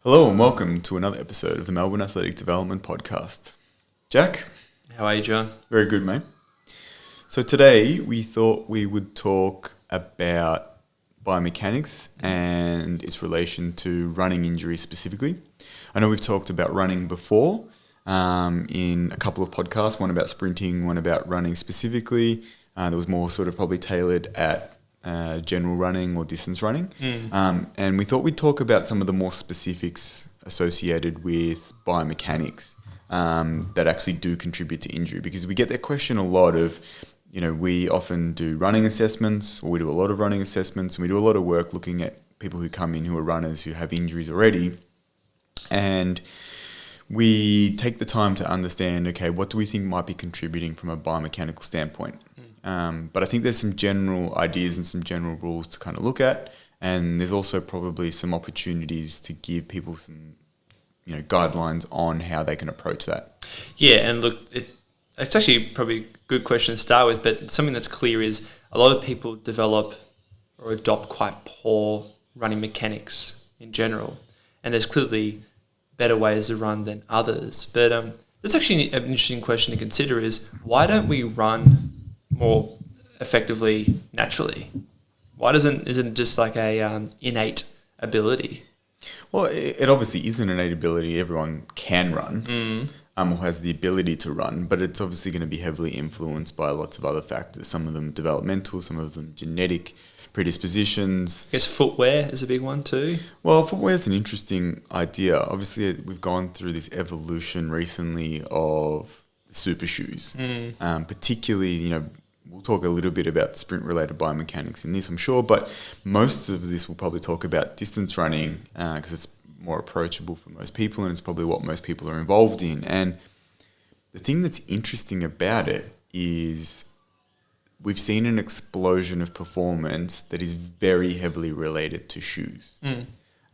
Hello and welcome to another episode of the Melbourne Athletic Development Podcast. Jack? How are you, John? Very good, mate. So today we thought we would talk about biomechanics and its relation to running injuries specifically. I know we've talked about running before in a couple of podcasts, one about sprinting, one about running specifically. That was more sort of probably tailored at general running or distance running. And we thought we'd talk about some of the more specifics associated with biomechanics that actually do contribute to injury, because we get that question a lot of, we often do running assessments, or we do a lot of running assessments, and we do a lot of work looking at people who come in who are runners who have injuries already. And we take the time to understand, okay, what do we think might be contributing from a biomechanical standpoint? But I think there's some general ideas and some general rules to kind of look at, and there's also probably some opportunities to give people some, guidelines on how they can approach that. Yeah, and look, it's actually probably a good question to start with, but something that's clear is a lot of people develop or adopt quite poor running mechanics in general, and there's clearly better ways to run than others. But that's actually an interesting question to consider is, why don't we run more effectively naturally? Why isn't it just like a innate ability? Well, it obviously is an innate ability. Everyone can run or has the ability to run, but it's obviously going to be heavily influenced by lots of other factors, some of them developmental, some of them genetic predispositions. I guess footwear is a big one too. Well, footwear is an interesting idea. Obviously, we've gone through this evolution recently of super shoes, particularly, we'll talk a little bit about sprint-related biomechanics in this, I'm sure, but most of this will probably talk about distance running because it's more approachable for most people and it's probably what most people are involved in. And the thing that's interesting about it is we've seen an explosion of performance that is very heavily related to shoes.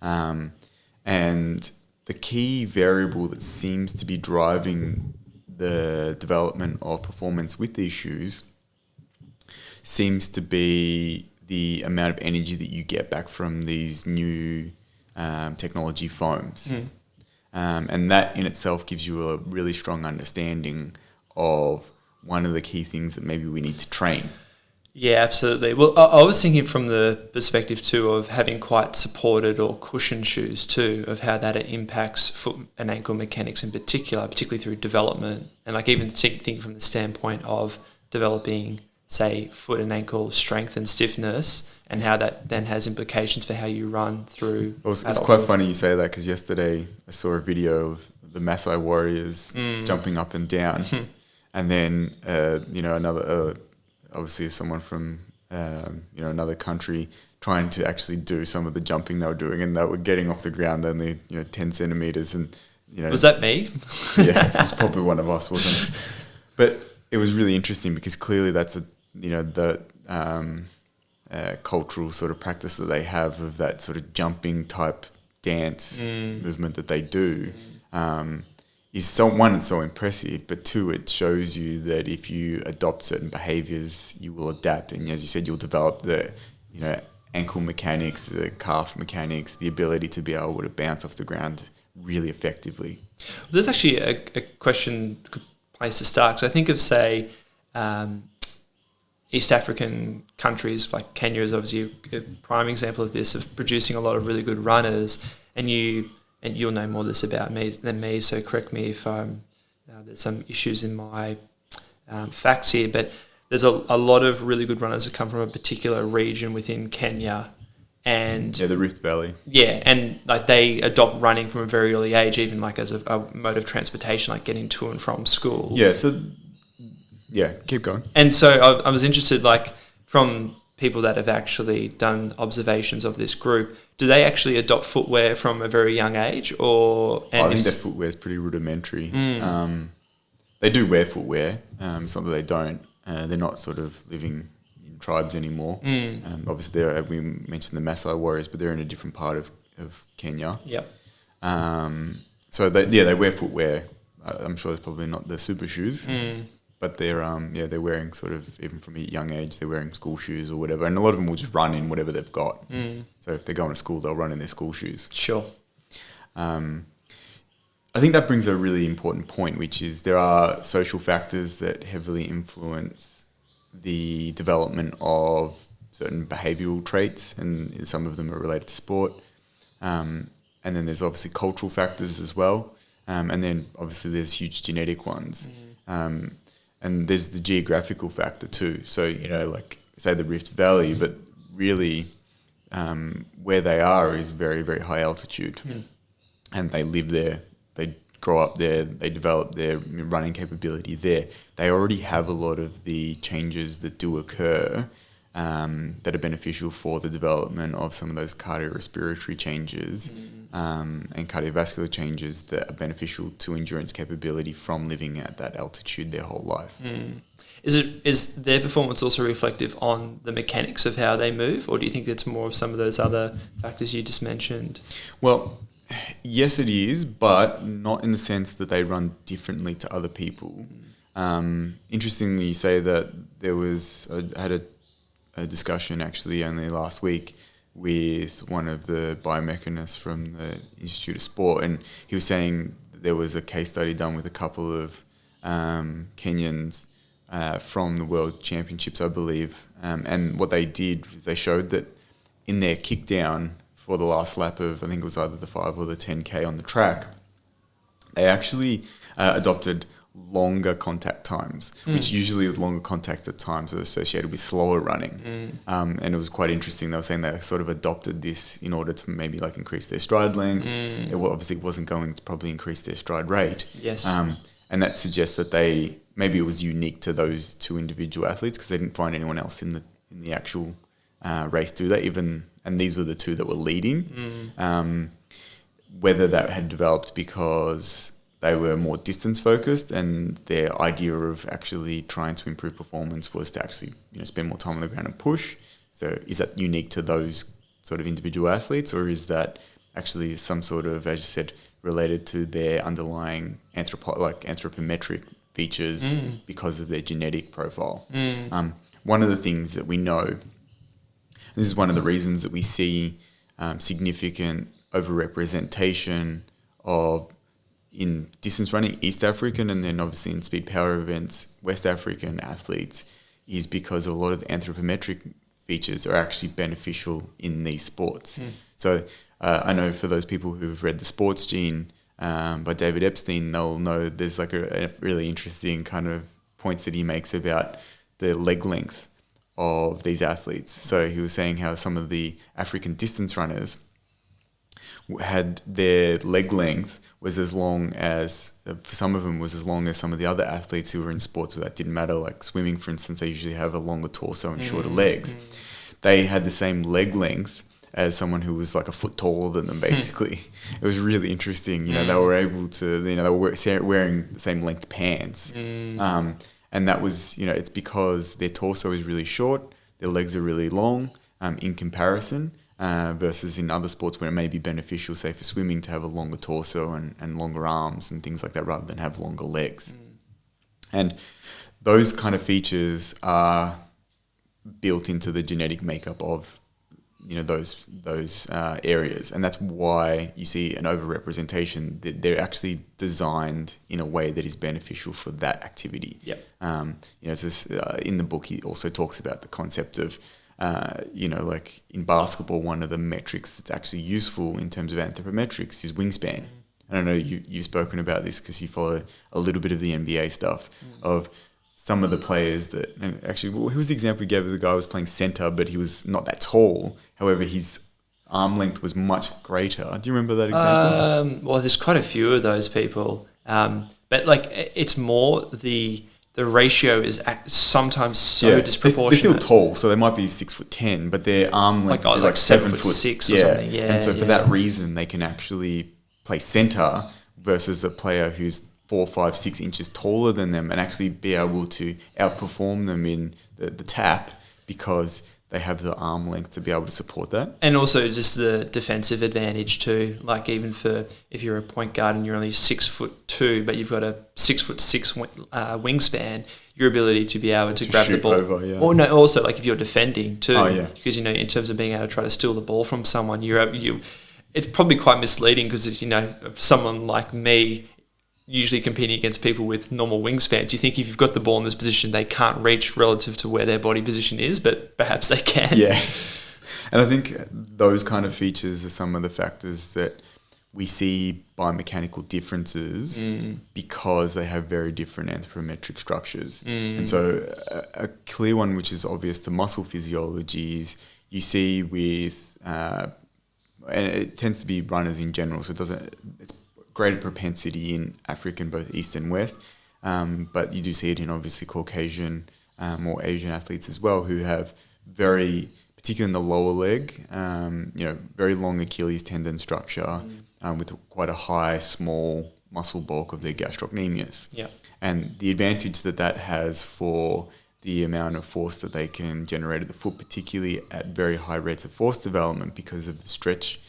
And the key variable that seems to be driving the development of performance with these shoes seems to be the amount of energy that you get back from these new technology foams. And that in itself gives you a really strong understanding of one of the key things that maybe we need to train. Yeah, absolutely. Well, I was thinking from the perspective too of having quite supported or cushioned shoes too, of how that impacts foot and ankle mechanics in particularly through development, and like even thinking from the standpoint of developing, say, foot and ankle strength and stiffness, and how that then has implications for how you run through. Well, it's quite funny you say that, because yesterday I saw a video of the Maasai warriors jumping up and down, and then another obviously someone from another country trying to actually do some of the jumping they were doing, and they were getting off the ground only 10 centimeters, and was that me? Yeah, it was probably one of us, wasn't it? But it was really interesting because clearly that's the cultural sort of practice that they have of that sort of jumping type dance movement that they do. Is it's so impressive, but two, it shows you that if you adopt certain behaviors, you will adapt, and as you said, you'll develop the ankle mechanics, the calf mechanics, the ability to be able to bounce off the ground really effectively. Well, there's actually a question, good place to start, because I think of, say, East African countries, like Kenya is obviously a prime example of this, of producing a lot of really good runners, and you'll know more this about me than me, so correct me if there's some issues in my facts here, but there's a lot of really good runners that come from a particular region within Kenya. And the Rift Valley. Yeah, and like they adopt running from a very early age, even like as a mode of transportation, like getting to and from school. Yeah, keep going. And so I was interested, like, from people that have actually done observations of this group, do they actually adopt footwear from a very young age, or? I think their footwear is pretty rudimentary. They do wear footwear. It's not that they don't. They're not sort of living in tribes anymore. Obviously, we mentioned the Maasai warriors, but they're in a different part of Kenya. Yep. So they wear footwear. I'm sure it's probably not the super shoes. But they're wearing sort of, even from a young age, they're wearing school shoes or whatever, and a lot of them will just run in whatever they've got. So if they're going to school, they'll run in their school shoes. Sure. I think that brings a really important point, which is there are social factors that heavily influence the development of certain behavioural traits, and some of them are related to sport. And then there's obviously cultural factors as well. And then obviously there's huge genetic ones. And there's the geographical factor too. So, like say the Rift Valley, but really where they are is very, very high altitude. And they live there, they grow up there, they develop their running capability there. They already have a lot of the changes that do occur that are beneficial for the development of some of those cardiorespiratory changes and cardiovascular changes that are beneficial to endurance capability from living at that altitude their whole life. Is their performance also reflective on the mechanics of how they move, or do you think it's more of some of those other factors you just mentioned? Well, yes, it is, but not in the sense that they run differently to other people. Interestingly, you say that I had a discussion actually only last week with one of the biomechanists from the Institute of Sport, and he was saying that there was a case study done with a couple of Kenyans from the World Championships, I believe, and what they did was they showed that in their kick down for the last lap of, I think it was either the 5 or the 10K on the track, they actually adopted longer contact times, which usually longer contact at times are associated with slower running. And it was quite interesting. They were saying they sort of adopted this in order to maybe like increase their stride length. It obviously wasn't going to probably increase their stride rate. Yes. And that suggests that maybe it was unique to those two individual athletes because they didn't find anyone else in the actual race do that. And these were the two that were leading. Whether that had developed because they were more distance focused and their idea of actually trying to improve performance was to actually spend more time on the ground and push. So is that unique to those sort of individual athletes, or is that actually some sort of, as you said, related to their underlying anthropometric features because of their genetic profile? One of the things that we know, this is one of the reasons that we see significant overrepresentation of in distance running East African and then obviously in speed power events West African athletes, is because a lot of the anthropometric features are actually beneficial in these sports. So I know for those people who've read The Sports Gene by David Epstein, they'll know there's like a really interesting kind of points that he makes about the leg length of these athletes. So he was saying how some of the African distance runners had their leg length was as long as, for some of them was as long as some of the other athletes who were in sports where that didn't matter, like swimming, for instance. They usually have a longer torso and shorter legs. They had the same leg length as someone who was like a foot taller than them, basically. It was really interesting. They were able to, they were wearing the same length pants. And that was, it's because their torso is really short, their legs are really long in comparison. Versus in other sports where it may be beneficial, say for swimming, to have a longer torso and longer arms and things like that rather than have longer legs. And those kind of features are built into the genetic makeup of those areas, and that's why you see an overrepresentation. They're actually designed in a way that is beneficial for that activity. It's just, in the book he also talks about the concept of like in basketball, one of the metrics that's actually useful in terms of anthropometrics is wingspan. I don't know, you've spoken about this because you follow a little bit of the NBA stuff of some of the players that, and actually, who was the example he gave of the guy who was playing center, but he was not that tall. However, his arm length was much greater. Do you remember that example? Well, there's quite a few of those people. But like, it's more the ratio is sometimes so disproportionate. They're still tall, so they might be 6'10", but their arm length is like 7'6" or something. Yeah, and so for that reason, they can actually play center versus a player who's 4, 5, 6 inches taller than them and actually be able to outperform them in the tap because they have the arm length to be able to support that. And also just the defensive advantage too. Like even for if you're a point guard and you're only 6'2", but you've got a 6'6" wingspan, your ability to be able to grab the ball. Over, yeah. Or no, also like if you're defending too, Oh, yeah. because in terms of being able to try to steal the ball from someone, it's probably quite misleading because, someone like me usually competing against people with normal wingspan, do you think if you've got the ball in this position, they can't reach relative to where their body position is, but perhaps they can? Yeah. And I think those kind of features are some of the factors that we see biomechanical differences because they have very different anthropometric structures. And so a clear one, which is obvious to muscle physiology, is you see with, and it tends to be runners in general, so it's greater propensity in African, both East and West, but you do see it in obviously Caucasian or Asian athletes as well, who have particularly in the lower leg, very long Achilles tendon structure with quite a high, small muscle bulk of their gastrocnemius. Yeah. And the advantage that has for the amount of force that they can generate at the foot, particularly at very high rates of force development because of the stretch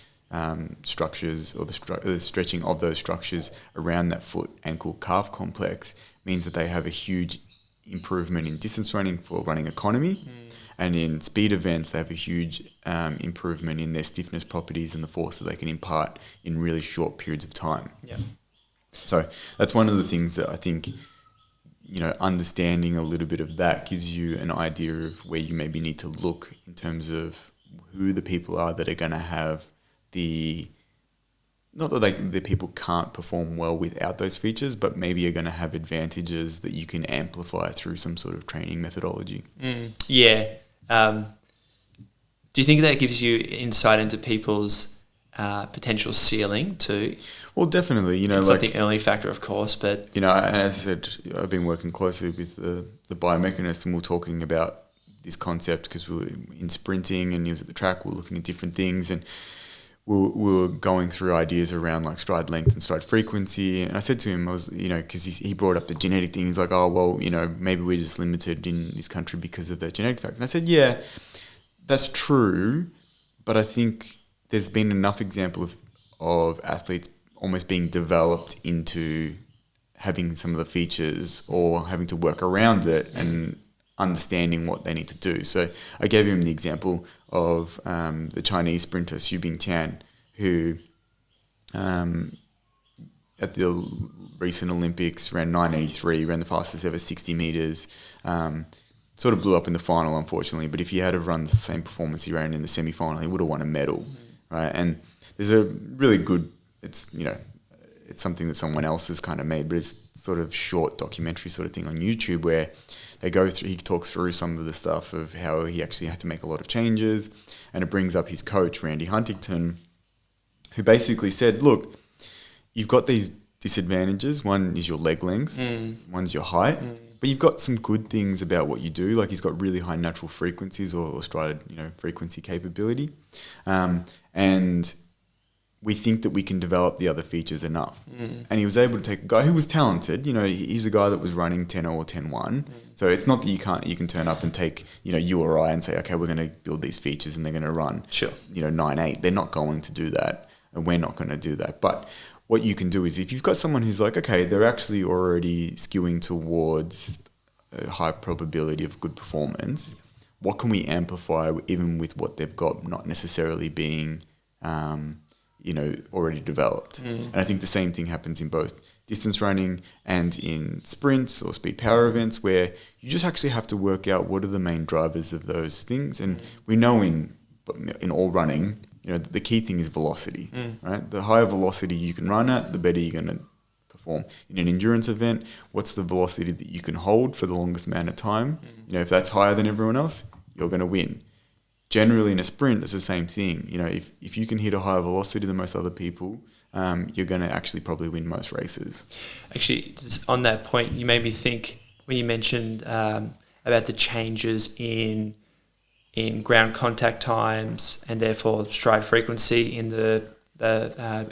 structures or the stretching of those structures around that foot, ankle, calf complex, means that they have a huge improvement in distance running for running economy. And in speed events, they have a huge improvement in their stiffness properties and the force that they can impart in really short periods of time. Yeah. So that's one of the things that I think, understanding a little bit of that gives you an idea of where you maybe need to look in terms of who the people are that are going to have not that the people can't perform well without those features, but maybe are going to have advantages that you can amplify through some sort of training methodology. Yeah. Do you think that gives you insight into people's potential ceiling too? Well, definitely. It's like the early factor, of course, but... and as I said, I've been working closely with the biomechanics, and we're talking about this concept because we were in sprinting and he was at the track, we were looking at different things, and we were going through ideas around like stride length and stride frequency. And I said to him, because he brought up the genetic thing. He's like, oh, well, maybe we're just limited in this country because of the genetic factor. And I said, yeah, that's true. But I think there's been enough example of athletes almost being developed into having some of the features or having to work around it and understanding what they need to do. So I gave him the example of the Chinese sprinter Xu Bingtian, who at the recent Olympics ran 9:83, ran the fastest ever 60 meters. Sort of blew up in the final, unfortunately. But if he had have run the same performance he ran in the semi-final, he would have won a medal, right? And there's a really good. It's something that someone else has kind of made, but it's sort of short documentary sort of thing on YouTube where he talks through some of the stuff of how he actually had to make a lot of changes, and it brings up his coach, Randy Huntington, who basically said, look, you've got these disadvantages. One is your leg length, one's your height, but you've got some good things about what you do. Like he's got really high natural frequencies or stride, frequency capability. And we think that we can develop the other features enough. And he was able to take a guy who was talented. He's a guy that was running 10.0 or 10.1. So it's not that you can turn up and take, you or I and say, okay, we're going to build these features and they're going to run, 9.8. They're not going to do that. And we're not going to do that. But what you can do is if you've got someone who's like, okay, they're actually already skewing towards a high probability of good performance, what can we amplify even with what they've got not necessarily being already developed. And I think the same thing happens in both distance running and in sprints or speed power events, where you just actually have to work out what are the main drivers of those things. And we know in all running, the key thing is velocity, right? The higher velocity you can run at, the better you're going to perform. In an endurance event, what's the velocity that you can hold for the longest amount of time? If that's higher than everyone else, you're going to win. Generally in a sprint, it's the same thing. If you can hit a higher velocity than most other people, you're going to actually probably win most races. Actually, just on that point, you made me think when you mentioned about the changes in ground contact times and therefore stride frequency in the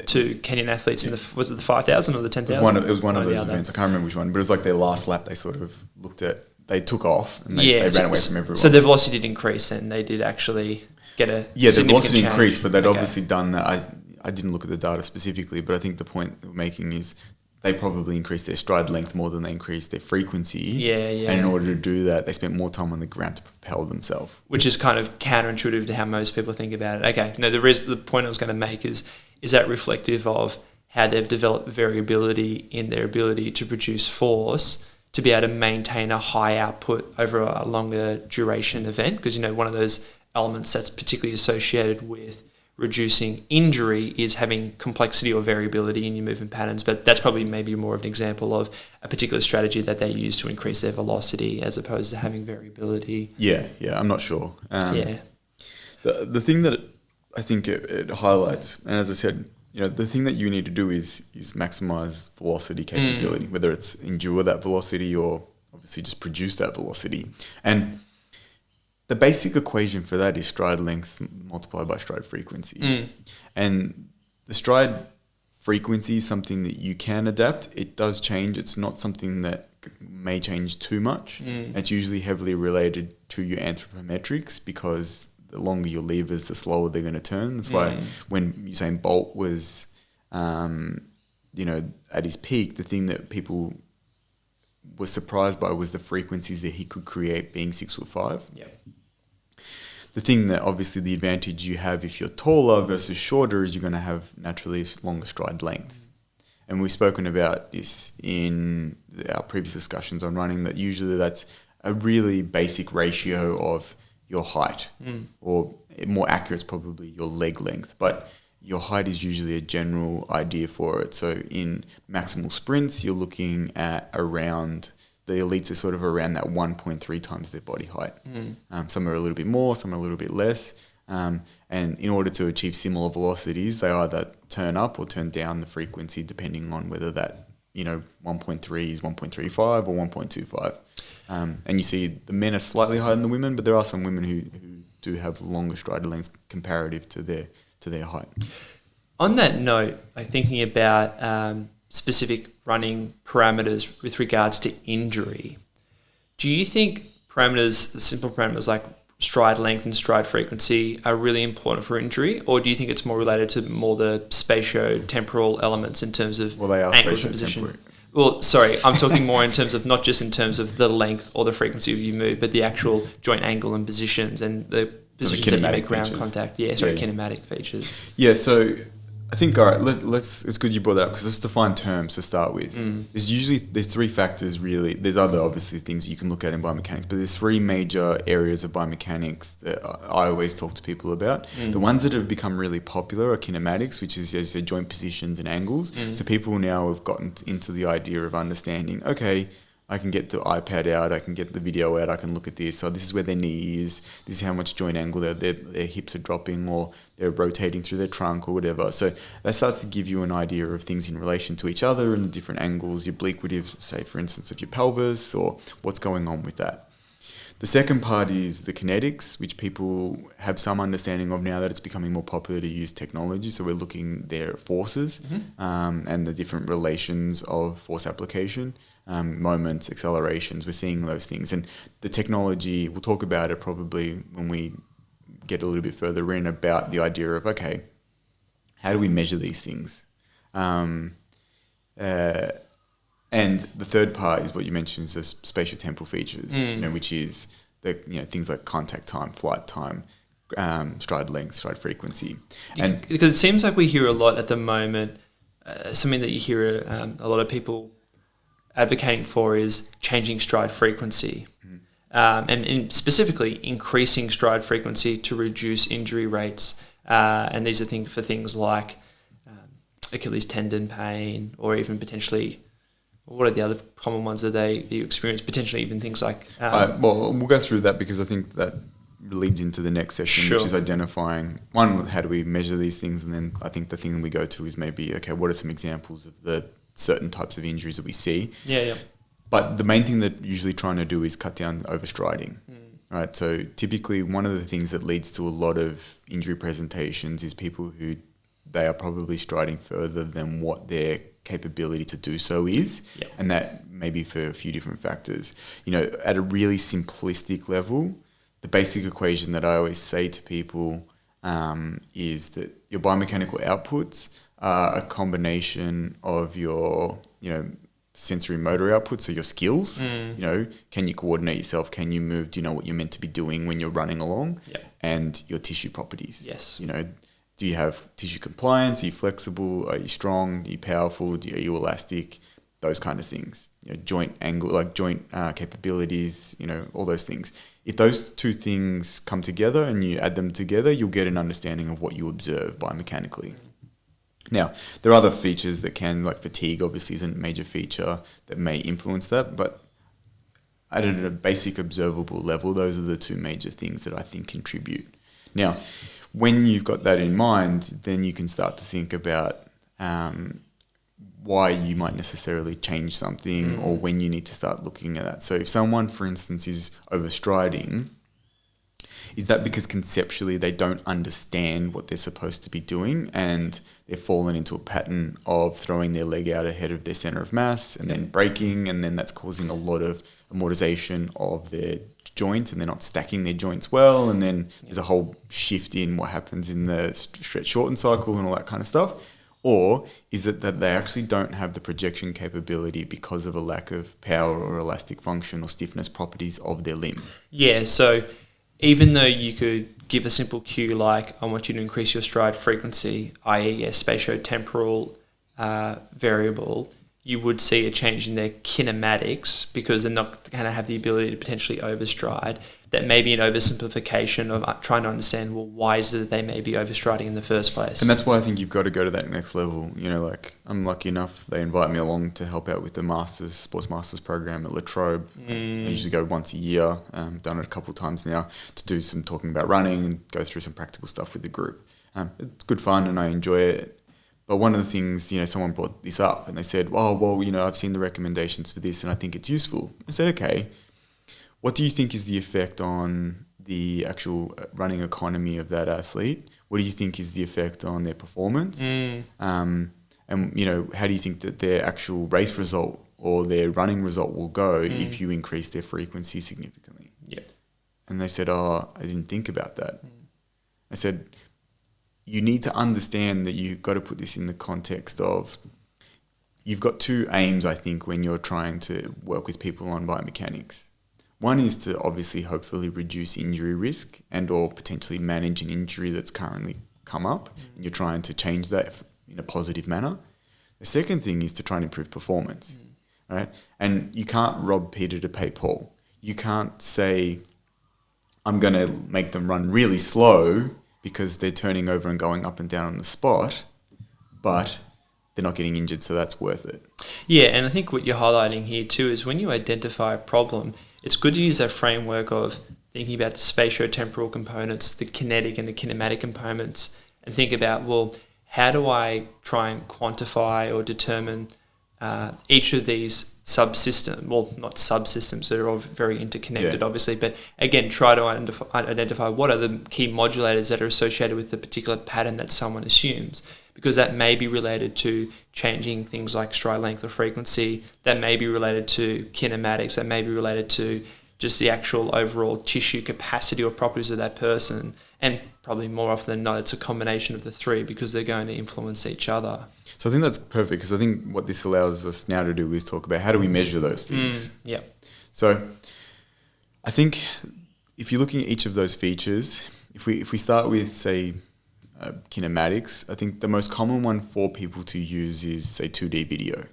two Kenyan athletes in was it the 5,000 or the 10,000? It was one of those events. I can't remember which one, but it was like their last lap. They sort of looked at. They took off and they ran away from everyone. So the velocity did increase and they did actually get a the velocity increased, but they'd obviously done that. I didn't look at the data specifically, but I think the point we're making is they probably increased their stride length more than they increased their frequency. Yeah, yeah. And in order to do that, they spent more time on the ground to propel themselves. Which is kind of counterintuitive to how most people think about it. Okay, no, the point I was going to make is that reflective of how they've developed variability in their ability to produce force to be able to maintain a high output over a longer duration event? Because, one of those elements that's particularly associated with reducing injury is having complexity or variability in your movement patterns, but that's probably maybe more of an example of a particular strategy that they use to increase their velocity as opposed to having variability. Yeah, I'm not sure. The thing that I think it highlights, and as I said, the thing that you need to do is maximize velocity capability, whether it's endure that velocity or obviously just produce that velocity. And the basic equation for that is stride length multiplied by stride frequency. And the stride frequency is something that you can adapt. It does change. It's not something that may change too much. It's usually heavily related to your anthropometrics, because the longer your levers, the slower they're going to turn. That's why when Usain Bolt was, at his peak, the thing that people were surprised by was the frequencies that he could create being 6'5". Yeah. The thing that obviously the advantage you have if you're taller versus shorter is you're going to have naturally longer stride lengths. And we've spoken about this in our previous discussions on running, that usually that's a really basic ratio of your height, or more accurate is probably your leg length, but your height is usually a general idea for it. So in maximal sprints, you're looking at around, the elites are sort of around that 1.3 times their body height. Some are a little bit more, some are a little bit less. And in order to achieve similar velocities, they either turn up or turn down the frequency depending on whether that 1.3 is 1.35 or 1.25. And you see the men are slightly higher than the women, but there are some women who do have longer stride lengths comparative to their height. On that note, thinking about specific running parameters with regards to injury, do you think simple parameters like stride length and stride frequency are really important for injury, or do you think it's more related to more the spatio-temporal elements in terms of ankles and position? Well, sorry, I'm talking more in terms of not just in terms of the length or the frequency of your move, but the actual joint angle and positions and the positions that you make ground contact. Kinematic features. Yeah, so I think, all right, let's. It's good you brought that up, because let's define terms to start with. There's three factors really. There's other obviously things you can look at in biomechanics, but there's three major areas of biomechanics that I always talk to people about. The ones that have become really popular are kinematics, which is, as you said, joint positions and angles. So people now have gotten into the idea of understanding, okay, I can get the iPad out, I can get the video out, I can look at this. So this is where their knee is, this is how much joint angle their hips are dropping, or they're rotating through their trunk or whatever. So that starts to give you an idea of things in relation to each other and the different angles, your obliquative, say for instance, of your pelvis, or what's going on with that. The second part is the kinetics, which people have some understanding of now that it's becoming more popular to use technology. So we're looking there at forces and the different relations of force application, moments, accelerations. We're seeing those things. And the technology, we'll talk about it probably when we get a little bit further in, about the idea of, okay, how do we measure these things? And the third part is what you mentioned, is the spatiotemporal features, which is the things like contact time, flight time, stride length, stride frequency. And because it seems like we hear a lot at the moment, something that you hear a lot of people advocating for is changing stride frequency, and specifically increasing stride frequency to reduce injury rates. And these are things like Achilles tendon pain, or even potentially, what are the other common ones that you experience? Potentially even things like... well, we'll go through that, because I think that leads into the next section, which is identifying, one, how do we measure these things? And then I think the thing we go to is maybe, okay, what are some examples of the certain types of injuries that we see? Yeah. But the main thing that usually trying to do is cut down overstriding. Right, so typically one of the things that leads to a lot of injury presentations is people who they are probably striding further than what their capability to do so is, and that may be for a few different factors. At a really simplistic level, the basic equation that I always say to people is that your biomechanical outputs are a combination of your, sensory motor outputs, so your skills. Can you coordinate yourself? Can you move? Do you know what you're meant to be doing when you're running along? Yep. And your tissue properties. Yes. Do you have tissue compliance? Are you flexible? Are you strong? Are you powerful? Are you elastic? Those kind of things. Joint angle, like joint capabilities, all those things. If those two things come together and you add them together, you'll get an understanding of what you observe biomechanically. Now, there are other features that can, like fatigue obviously isn't a major feature that may influence that, but at a basic observable level, those are the two major things that I think contribute. Now, when you've got that in mind, then you can start to think about why you might necessarily change something or when you need to start looking at that. So if someone, for instance, is overstriding, is that because conceptually they don't understand what they're supposed to be doing and they've fallen into a pattern of throwing their leg out ahead of their center of mass and then breaking, and then that's causing a lot of amortization of their joints and they're not stacking their joints well, and then there's a whole shift in what happens in the stretch shorten cycle and all that kind of stuff? Or is it that they actually don't have the projection capability because of a lack of power or elastic function or stiffness properties of their limb? Yeah, so even though you could give a simple cue like, I want you to increase your stride frequency, i.e. a spatiotemporal variable, you would see a change in their kinematics because they're not going to have the ability to potentially overstride. That may be an oversimplification of trying to understand, well, why is it that they may be overstriding in the first place? And that's why I think you've got to go to that next level. I'm lucky enough, they invite me along to help out with the sports masters program at Lateral. I usually go once a year. Done it a couple of times now to do some talking about running and go through some practical stuff with the group. It's good fun and I enjoy it. But one of the things, someone brought this up and they said, I've seen the recommendations for this and I think it's useful. I said, okay, what do you think is the effect on the actual running economy of that athlete? What do you think is the effect on their performance? And, how do you think that their actual race result or their running result will go if you increase their frequency significantly? Yeah. And they said, I didn't think about that. I said, you need to understand that you've got to put this in the context of, you've got two aims, I think, when you're trying to work with people on biomechanics. One is to obviously hopefully reduce injury risk and or potentially manage an injury that's currently come up and you're trying to change that in a positive manner. The second thing is to try and improve performance, right? And you can't rob Peter to pay Paul. You can't say, I'm going to make them run really slow because they're turning over and going up and down on the spot, but they're not getting injured, so that's worth it. Yeah, and I think what you're highlighting here too is when you identify a problem, it's good to use that framework of thinking about the spatiotemporal components, the kinetic and the kinematic components, and think about, well, how do I try and quantify or determine each of these subsystems, well, not subsystems, they're all very interconnected, obviously, but again, try to identify what are the key modulators that are associated with the particular pattern that someone assumes, because that may be related to changing things like stride length or frequency, that may be related to kinematics, that may be related to just the actual overall tissue capacity or properties of that person, and probably more often than not, it's a combination of the three because they're going to influence each other. So I think that's perfect because I think what this allows us now to do is talk about how do we measure those things. Yeah. So I think if you're looking at each of those features, if we start with, say, kinematics, I think the most common one for people to use is, say, 2D video,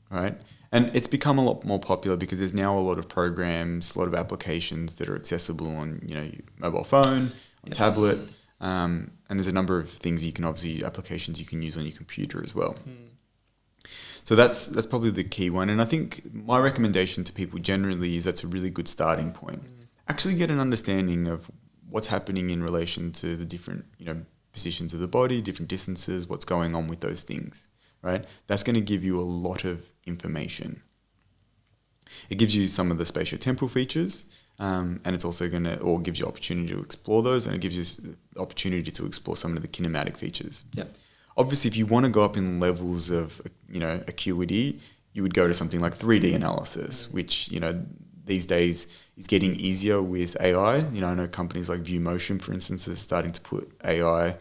right? And it's become a lot more popular because there's now a lot of programs, a lot of applications that are accessible on, your mobile phone, on tablet, and there's a number of things applications you can use on your computer as well. So that's probably the key one. And I think my recommendation to people generally is that's a really good starting point. Actually get an understanding of what's happening in relation to the different, positions of the body, different distances, what's going on with those things, right? That's going to give you a lot of information. It gives you some of the spatiotemporal features, and it's also gives you opportunity to explore those, and it gives you the opportunity to explore some of the kinematic features. Yeah. Obviously, if you want to go up in levels of, acuity, you would go to something like 3D analysis, which, these days is getting easier with AI. You know, I know companies like ViewMotion, for instance, are starting to put AI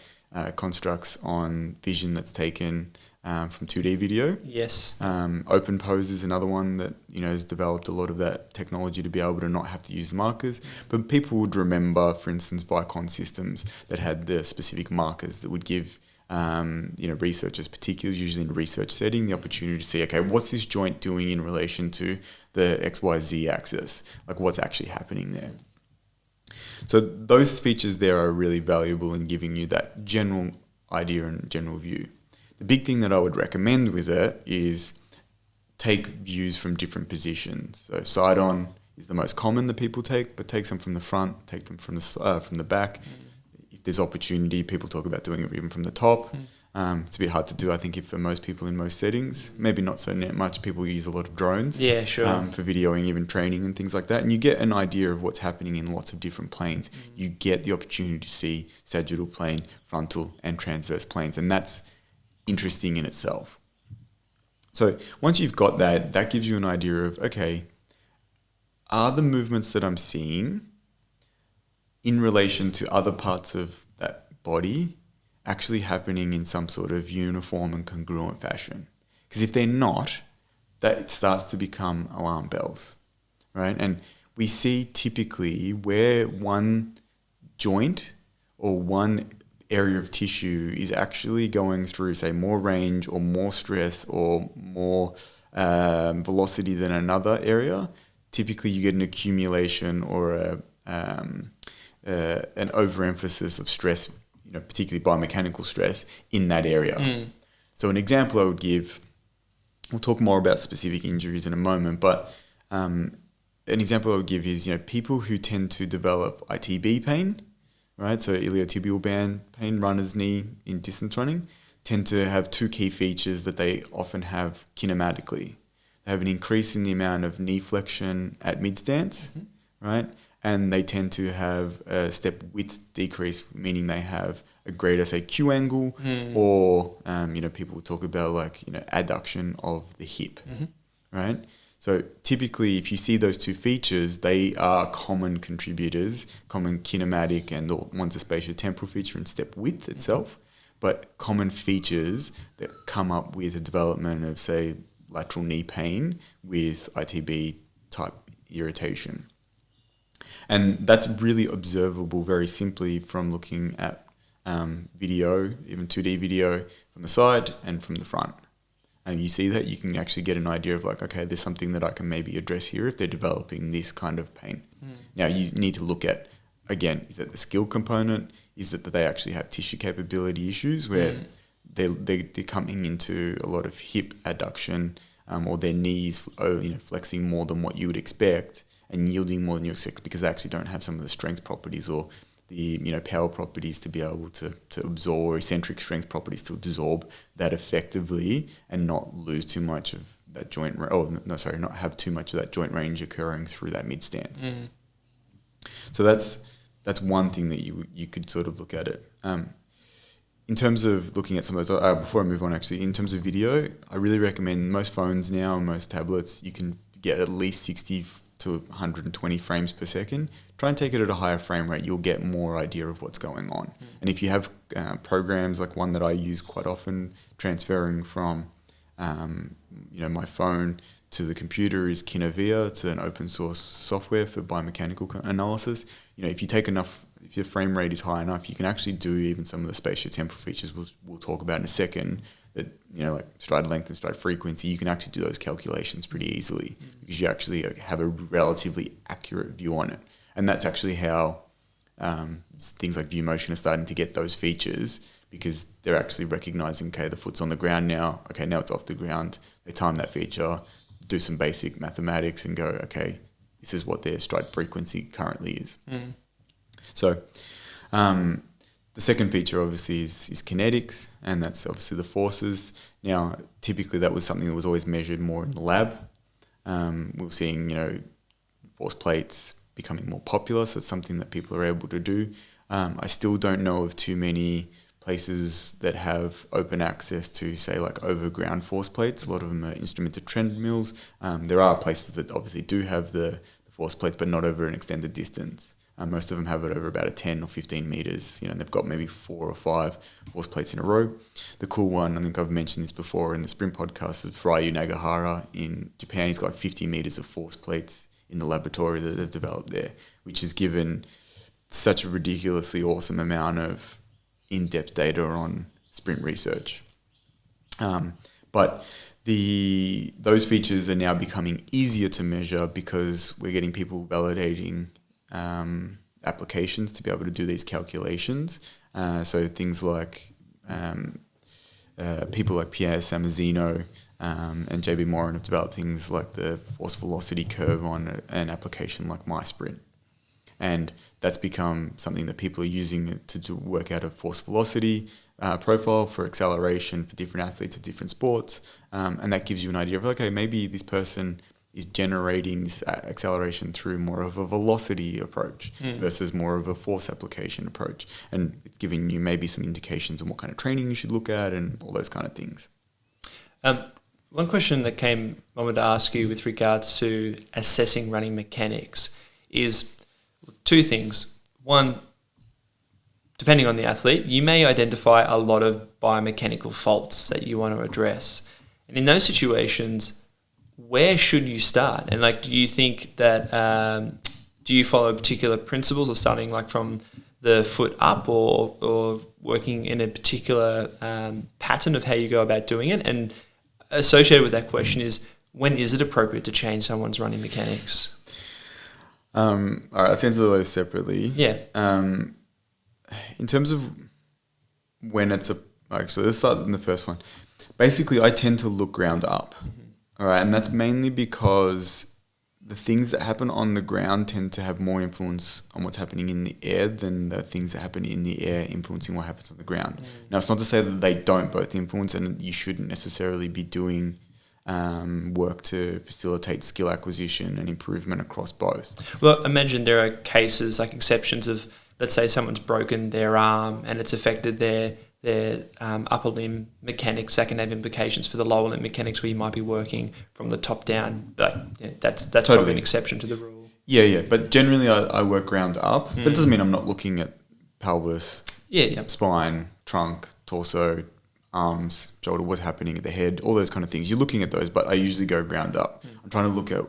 constructs on vision that's taken from 2D video. Yes. OpenPose is another one that, you know, has developed a lot of that technology to be able to not have to use markers. But people would remember, for instance, Vicon systems that had the specific markers that would give you know, researchers, particularly usually in a research setting, the opportunity to see, okay, what's this joint doing in relation to the XYZ axis? Like, what's actually happening there? So those features there are really valuable in giving you that general idea and general view. The big thing that I would recommend with it is take views from different positions. So side on is the most common that people take, but take some from the front, take them from the back. If there's opportunity, people talk about doing it even from the top. It's a bit hard to do, I think, for most people in most settings. Maybe not so much. People use a lot of drones for videoing, even training and things like that. And you get an idea of what's happening in lots of different planes. You get the opportunity to see sagittal plane, frontal and transverse planes. And that's interesting in itself. So once you've got that, that gives you an idea of, okay, are the movements that I'm seeing in relation to other parts of that body actually happening in some sort of uniform and congruent fashion? Because if they're not, that it starts to become alarm bells, right? And we see typically where one joint or one area of tissue is actually going through, say, more range or more stress or more velocity than another area. Typically, you get an accumulation or an overemphasis of stress, you know, particularly biomechanical stress in that area. So an example I would give, we'll talk more about specific injuries in a moment, but an example I would give is, you know, people who tend to develop ITB pain, right? So iliotibial band pain, runner's knee in distance running, tend to have two key features that they often have kinematically. They have an increase in the amount of knee flexion at mid-stance, right? And they tend to have a step width decrease, meaning they have a greater, say, Q angle, or, you know, people talk about like, you know, adduction of the hip, right? So typically, if you see those two features, they are common contributors, common kinematic, and one's a spatiotemporal feature and step width itself, but common features that come up with the development of, say, lateral knee pain with ITB type irritation. And that's really observable very simply from looking at video, even 2D video from the side and from the front. And you see that, you can actually get an idea of like, okay, there's something that I can maybe address here if they're developing this kind of pain. Now, you need to look at, again, is it the skill component? Is it that they actually have tissue capability issues where they're coming into a lot of hip adduction or their knees flexing more than what you would expect and yielding more than you expect because they actually don't have some of the strength properties or the power properties to be able to absorb, or eccentric strength properties to absorb that effectively and not lose too much of that joint, not have too much of that joint range occurring through that mid stance. So that's one thing that you could sort of look at it. In terms of looking at some of those, before I move on, actually, in terms of video, I really recommend most phones now and most tablets, you can get at least 60 to 120 frames per second. Try and take it at a higher frame rate. You'll get more idea of what's going on. And if you have programs like one that I use quite often, transferring from my phone to the computer is Kinovia. It's an open source software for biomechanical analysis. If you take enough, if your frame rate is high enough, you can actually do even some of the spatiotemporal features we'll talk about in a second. That like stride length and stride frequency, you can actually do those calculations pretty easily because you actually have a relatively accurate view on it. And that's actually how things like ViewMotion are starting to get those features because they're actually recognizing, okay, the foot's on the ground now. Okay, now it's off the ground. They time that feature, do some basic mathematics and go, okay, this is what their stride frequency currently is. So the second feature obviously is kinetics, and that's obviously the forces. Now, typically that was something that was always measured more in the lab. We're seeing, force plates becoming more popular, so it's something that people are able to do. I still don't know of too many places that have open access to, say, like overground force plates. A lot of them are instrumented treadmills. There are places that obviously do have the force plates, but not over an extended distance. Most of them have it over about a 10 or 15 meters. You know, they've got maybe 4 or 5 force plates in a row. The cool one, I think I've mentioned this before in the sprint podcast, is Ryu Nagahara in Japan. He's got like 50 meters of force plates in the laboratory that they've developed there, which has given such a ridiculously awesome amount of in-depth data on sprint research. But those features are now becoming easier to measure because we're getting people validating applications to be able to do these calculations. So things like people like Pierre Samazino and JB Morin have developed things like the force velocity curve on an application like MySprint. And that's become something that people are using to work out a force velocity profile for acceleration for different athletes of different sports. And that gives you an idea of, okay, maybe this person is generating this acceleration through more of a velocity approach versus more of a force application approach. And it's giving you maybe some indications on what kind of training you should look at and all those kind of things. One question that I wanted to ask you with regards to assessing running mechanics is two things. One, depending on the athlete, you may identify a lot of biomechanical faults that you want to address. And in those situations, where should you start? And like, do you think that, do you follow particular principles of starting like from the foot up or working in a particular pattern of how you go about doing it? And associated with that question is, when is it appropriate to change someone's running mechanics? All right, let's answer those separately. Yeah. In terms of when actually, let's start in the first one. Basically, I tend to look ground up. All right, and that's mainly because the things that happen on the ground tend to have more influence on what's happening in the air than the things that happen in the air influencing what happens on the ground. Now, it's not to say that they don't both influence, and you shouldn't necessarily be doing work to facilitate skill acquisition and improvement across both. Well, imagine there are cases, like exceptions of, let's say someone's broken their arm and it's affected their upper limb mechanics. That can have implications for the lower limb mechanics where you might be working from the top down. But yeah, that's totally probably an exception to the rule. Yeah. But generally I work ground up, but it doesn't mean I'm not looking at pelvis, spine, trunk, torso, arms, shoulder, what's happening at the head, all those kind of things. You're looking at those, but I usually go ground up. I'm trying to look at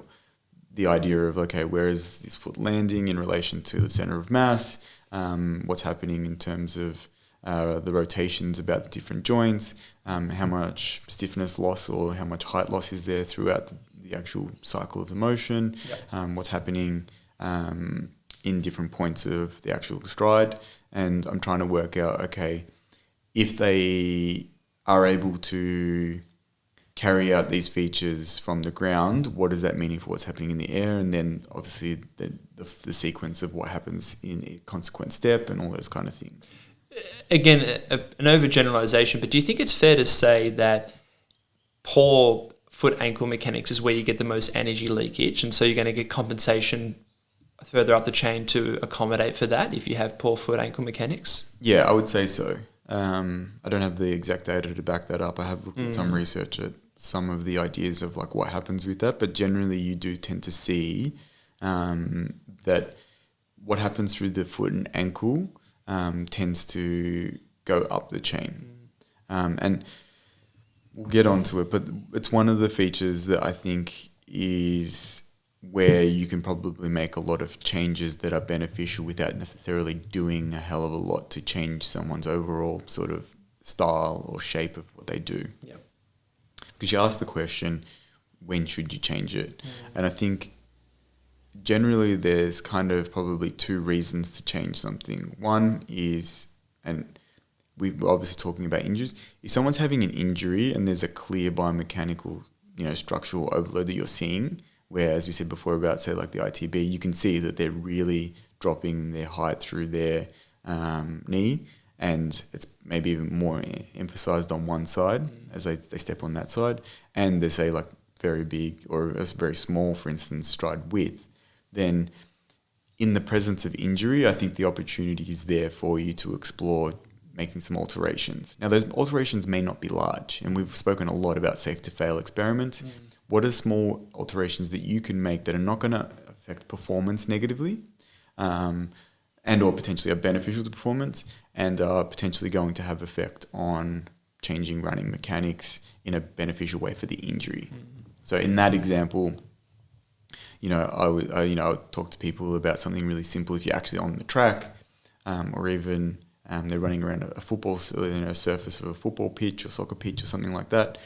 the idea of, okay, where is this foot landing in relation to the center of mass? What's happening in terms of the rotations about the different joints, how much stiffness loss or how much height loss is there throughout the actual cycle of the motion, what's happening in different points of the actual stride. And I'm trying to work out, okay, if they are able to carry out these features from the ground, what does that mean for what's happening in the air? And then obviously the sequence of what happens in a consequent step and all those kind of things. Again, an overgeneralization, but do you think it's fair to say that poor foot ankle mechanics is where you get the most energy leakage, and so you're going to get compensation further up the chain to accommodate for that if you have poor foot ankle mechanics? Yeah, I would say so. I don't have the exact data to back that up. I have looked at some research at some of the ideas of like what happens with that, but generally you do tend to see that what happens through the foot and ankle tends to go up the chain. And we'll get onto it, but it's one of the features that I think is where you can probably make a lot of changes that are beneficial without necessarily doing a hell of a lot to change someone's overall sort of style or shape of what they do. Yep. Because you ask the question, when should you change it? And I think generally there's kind of probably two reasons to change something. One is, and we're obviously talking about injuries, if someone's having an injury and there's a clear biomechanical, structural overload that you're seeing, where, as we said before about, say, like the ITB, you can see that they're really dropping their height through their knee, and it's maybe even more emphasized on one side as they step on that side, and they say like very big or very small, for instance, stride width, then in the presence of injury, I think the opportunity is there for you to explore making some alterations. Now, those alterations may not be large, and we've spoken a lot about safe to fail experiments. What are small alterations that you can make that are not going to affect performance negatively, and or potentially are beneficial to performance, and are potentially going to have effect on changing running mechanics in a beneficial way for the injury. So in that example, I would talk to people about something really simple. If you're actually on the track, or even they're running around a football, surface of a football pitch or soccer pitch or something like that,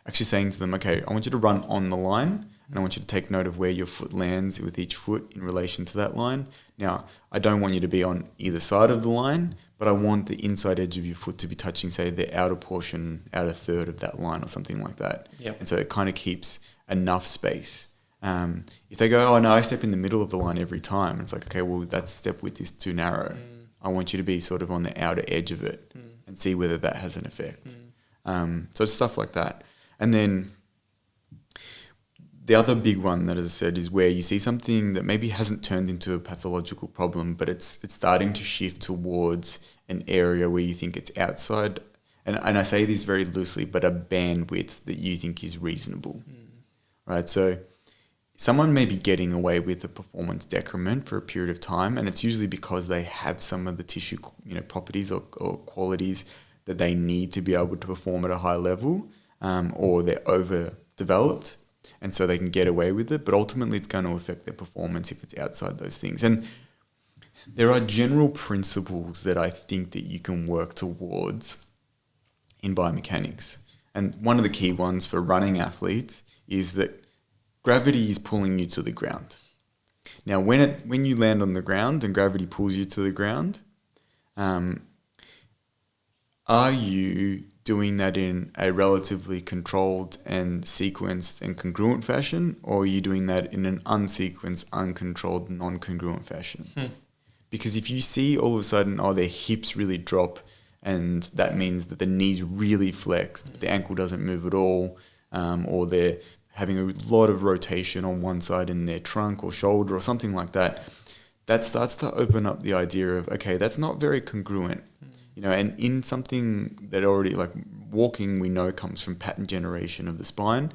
actually saying to them, okay, I want you to run on the line, and I want you to take note of where your foot lands with each foot in relation to that line. Now, I don't want you to be on either side of the line, but I want the inside edge of your foot to be touching, say, the outer third of that line or something like that. Yep. And so it kind of keeps enough space. If they go, oh no, I step in the middle of the line every time, it's like, okay, well, that step width is too narrow. I want you to be sort of on the outer edge of it and see whether that has an effect. So it's stuff like that. And then the other big one that, as I said, is where you see something that maybe hasn't turned into a pathological problem, but it's starting to shift towards an area where you think it's outside. And I say this very loosely, but a bandwidth that you think is reasonable, right? So someone may be getting away with a performance decrement for a period of time, and it's usually because they have some of the tissue, properties or qualities that they need to be able to perform at a high level, or they're overdeveloped, and so they can get away with it. But ultimately, it's going to affect their performance if it's outside those things. And there are general principles that I think that you can work towards in biomechanics. And one of the key ones for running athletes is that gravity is pulling you to the ground. Now, when you land on the ground and gravity pulls you to the ground, are you doing that in a relatively controlled and sequenced and congruent fashion, or are you doing that in an unsequenced, uncontrolled, non-congruent fashion? Because if you see all of a sudden, their hips really drop, and that means that the knee's really flexed, but the ankle doesn't move at all, or they're having a lot of rotation on one side in their trunk or shoulder or something like that, that starts to open up the idea of, okay, that's not very congruent. And in something that already, like walking, we know comes from pattern generation of the spine.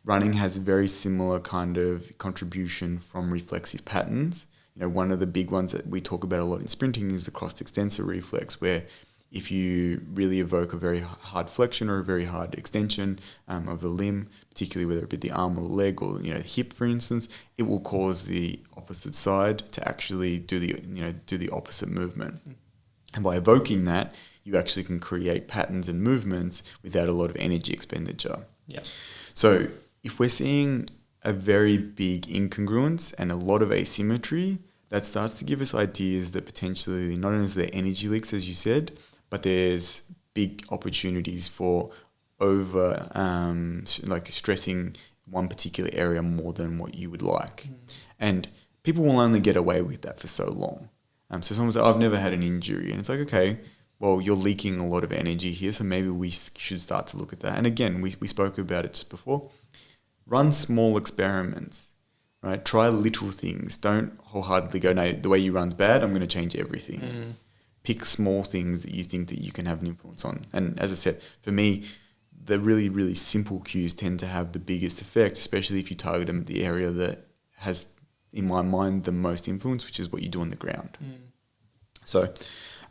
Running has very similar kind of contribution from reflexive patterns. One of the big ones that we talk about a lot in sprinting is the cross-extensor reflex, where if you really evoke a very hard flexion or a very hard extension of a limb, particularly whether it be the arm or the leg or the hip, for instance, it will cause the opposite side to actually do the opposite movement. And by evoking that, you actually can create patterns and movements without a lot of energy expenditure. Yeah. So if we're seeing a very big incongruence and a lot of asymmetry, that starts to give us ideas that potentially not only is there energy leaks, as you said, but there's big opportunities for stressing one particular area more than what you would like. And people will only get away with that for so long. So someone says, I've never had an injury. And it's like, okay, well, you're leaking a lot of energy here, so maybe we should start to look at that. And again, we spoke about it just before. Run small experiments, right? Try little things. Don't wholeheartedly go, no, the way you run's bad, I'm going to change everything. Pick small things that you think that you can have an influence on. And as I said, for me, the really, really simple cues tend to have the biggest effect, especially if you target them at the area that has, in my mind, the most influence, which is what you do on the ground. So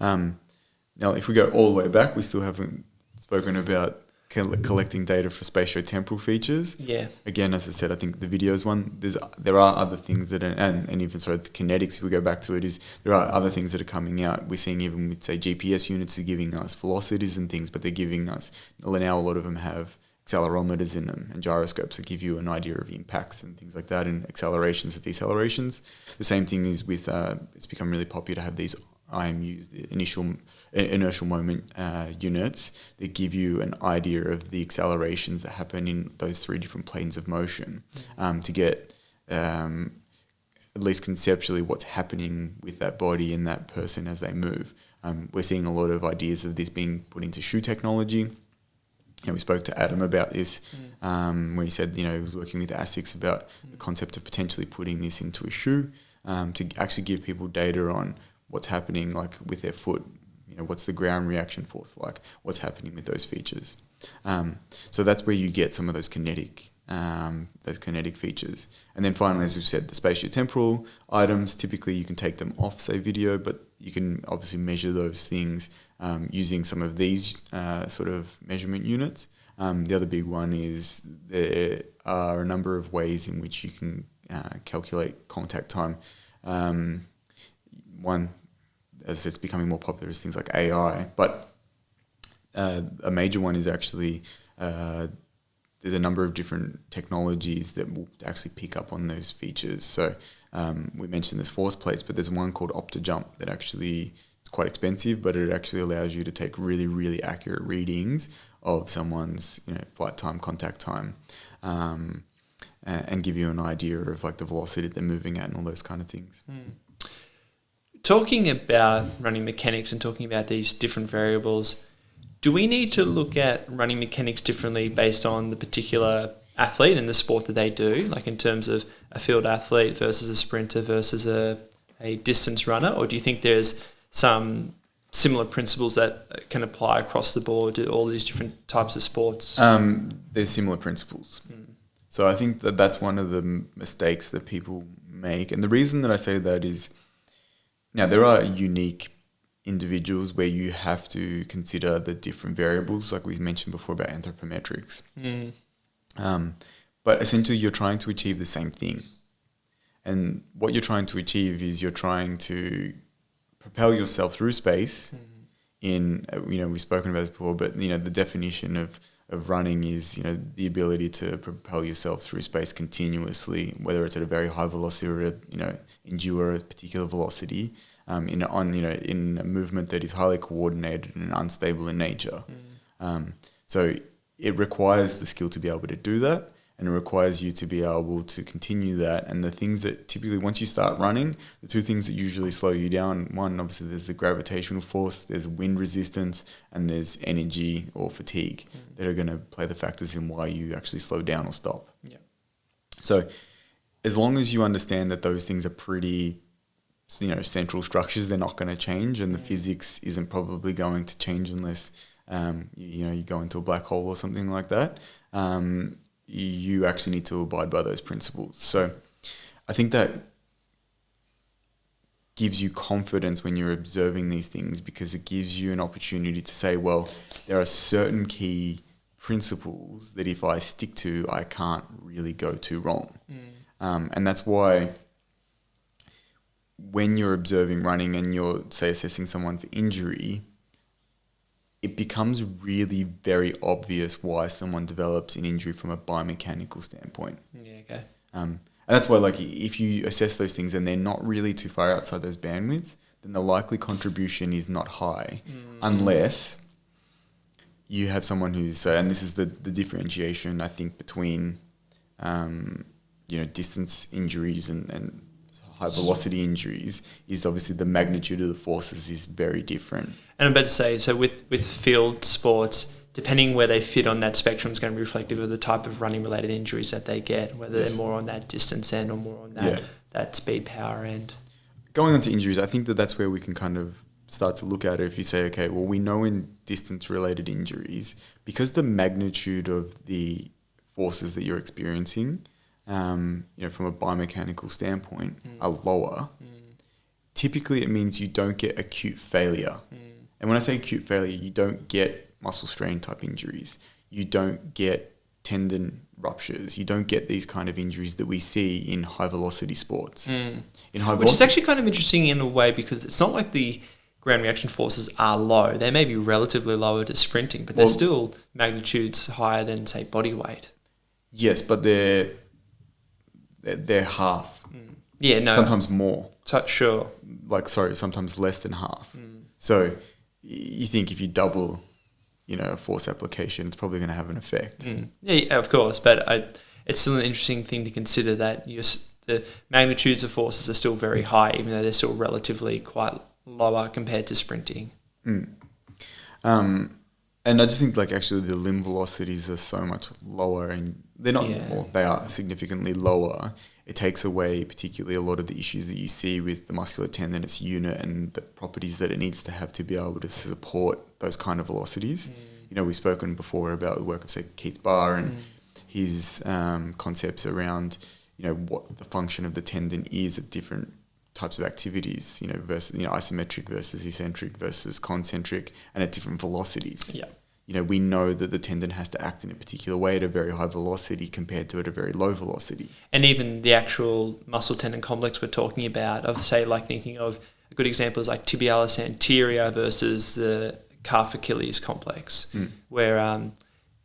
now if we go all the way back, we still haven't spoken about collecting data for spatiotemporal features. Yeah. Again, as I said, I think the video is one. There are other things that are, and even the kinetics, if we go back to it, is there are other things that are coming out. We're seeing even with, say, GPS units are giving us velocities and things, but they're giving us, now a lot of them have accelerometers in them and gyroscopes that give you an idea of impacts and things like that, and accelerations and decelerations. The same thing is with, it's become really popular to have these IMUs, the inertial moment units, that give you an idea of the accelerations that happen in those three different planes of motion, to get at least conceptually what's happening with that body and that person as they move. We're seeing a lot of ideas of this being put into shoe technology. We spoke to Adam about this when he said, he was working with ASICS about the concept of potentially putting this into a shoe to actually give people data on what's happening, like with their foot, what's the ground reaction force like, what's happening with those features. So that's where you get some of those kinetic those kinetic features. And then finally, as we said, the spatiotemporal items, typically you can take them off, say, video, but you can obviously measure those things using some of these sort of measurement units. The other big one is there are a number of ways in which you can calculate contact time. One, as it's becoming more popular, is things like AI, but a major one is actually there's a number of different technologies that will actually pick up on those features. So we mentioned there's force plates, but there's one called OptoJump that actually it's quite expensive, but it actually allows you to take really, really accurate readings of someone's flight time, contact time, and give you an idea of like the velocity that they're moving at and all those kind of things. Talking about running mechanics and talking about these different variables, do we need to look at running mechanics differently based on the particular athlete and the sport that they do, like in terms of a field athlete versus a sprinter versus a distance runner? Or do you think there's some similar principles that can apply across the board to all these different types of sports? There's similar principles. So I think that that's one of the mistakes that people make. And the reason that I say that is, now there are unique individuals where you have to consider the different variables, like we mentioned before about anthropometrics. But essentially you're trying to achieve the same thing. And what you're trying to achieve is you're trying to propel yourself through space in, we've spoken about this before, but, the definition of running is, the ability to propel yourself through space continuously, whether it's at a very high velocity or, endure a particular velocity, in a movement that is highly coordinated and unstable in nature. So it requires the skill to be able to do that, and it requires you to be able to continue that. And the things that typically, once you start running, the two things that usually slow you down, one, obviously there's the gravitational force, there's wind resistance, and there's energy or fatigue that are going to play the factors in why you actually slow down or stop. Yeah. So as long as you understand that those things are pretty, central structures, they're not going to change, and the physics isn't probably going to change unless, you go into a black hole or something like that. You actually need to abide by those principles. So I think that gives you confidence when you're observing these things, because it gives you an opportunity to say, well, there are certain key principles that if I stick to, I can't really go too wrong. And that's why when you're observing running and you're, say, assessing someone for injury, it becomes really very obvious why someone develops an injury from a biomechanical standpoint. Yeah, okay. And that's why, like, if you assess those things and they're not really too far outside those bandwidths, then the likely contribution is not high, unless you have someone who's, and this is the differentiation, I think, between, distance injuries and high velocity injuries, is obviously the magnitude of the forces is very different. And I'm about to say, so with field sports, depending where they fit on that spectrum is going to be reflective of the type of running related injuries that they get, whether they're more on that distance end or more on that speed power end. Going on to injuries, I think that's where we can kind of start to look at it. If you say, okay, well, we know in distance related injuries, because the magnitude of the forces that you're experiencing, from a biomechanical standpoint, are lower. Typically, it means you don't get acute failure. And when I say acute failure, you don't get muscle strain type injuries. You don't get tendon ruptures. You don't get these kind of injuries that we see in high velocity sports. Which is actually kind of interesting in a way, because it's not like the ground reaction forces are low. They may be relatively lower to sprinting, but they're still magnitudes higher than, say, body weight. Yes, but they're half. Yeah, no. Sometimes more. Sure. Sometimes less than half. So you think if you double, a force application, it's probably going to have an effect. Yeah, of course. But it's still an interesting thing to consider that the magnitudes of forces are still very high, even though they're still relatively quite lower compared to sprinting. And I just think, actually the limb velocities are so much lower, and they're not, they are significantly lower. It takes away particularly a lot of the issues that you see with the muscular tendinous unit and the properties that it needs to have to be able to support those kind of velocities. We've spoken before about the work of, say, Keith Barr, and his concepts around, what the function of the tendon is at different types of activities, versus, isometric versus eccentric versus concentric, and at different velocities. Yeah. We know that the tendon has to act in a particular way at a very high velocity compared to at a very low velocity. And even the actual muscle tendon complex we're talking about, of say, like thinking of a good example is like tibialis anterior versus the calf Achilles complex, where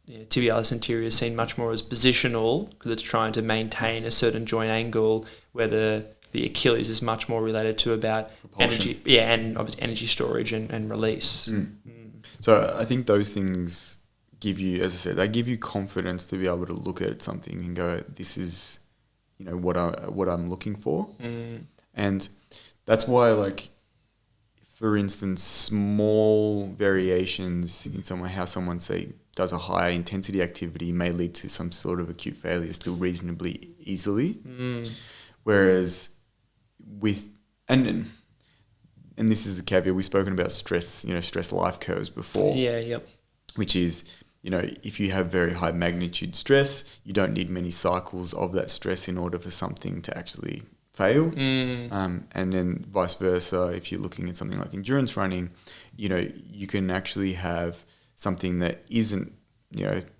tibialis anterior is seen much more as positional because it's trying to maintain a certain joint angle, where the Achilles is much more related to about propulsion. Energy, and obviously energy storage and release. So I think those things give you, as I said, they give you confidence to be able to look at something and go, this is, what I'm looking for. And that's why, like, for instance, small variations in how someone, say, does a high intensity activity may lead to some sort of acute failure still reasonably easily. Whereas and this is the caveat, we've spoken about stress, stress life curves before. Yeah, yep. Which is, if you have very high magnitude stress, you don't need many cycles of that stress in order for something to actually fail. And then vice versa, if you're looking at something like endurance running, you can actually have something that isn't,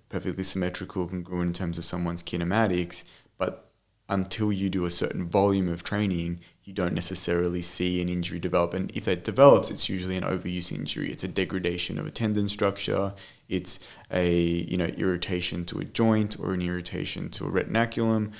perfectly symmetrical, congruent in terms of someone's kinematics, but until you do a certain volume of training, you don't necessarily see an injury develop. And if that develops, it's usually an overuse injury. It's a degradation of a tendon structure. It's a, irritation to a joint or an irritation to a retinaculum,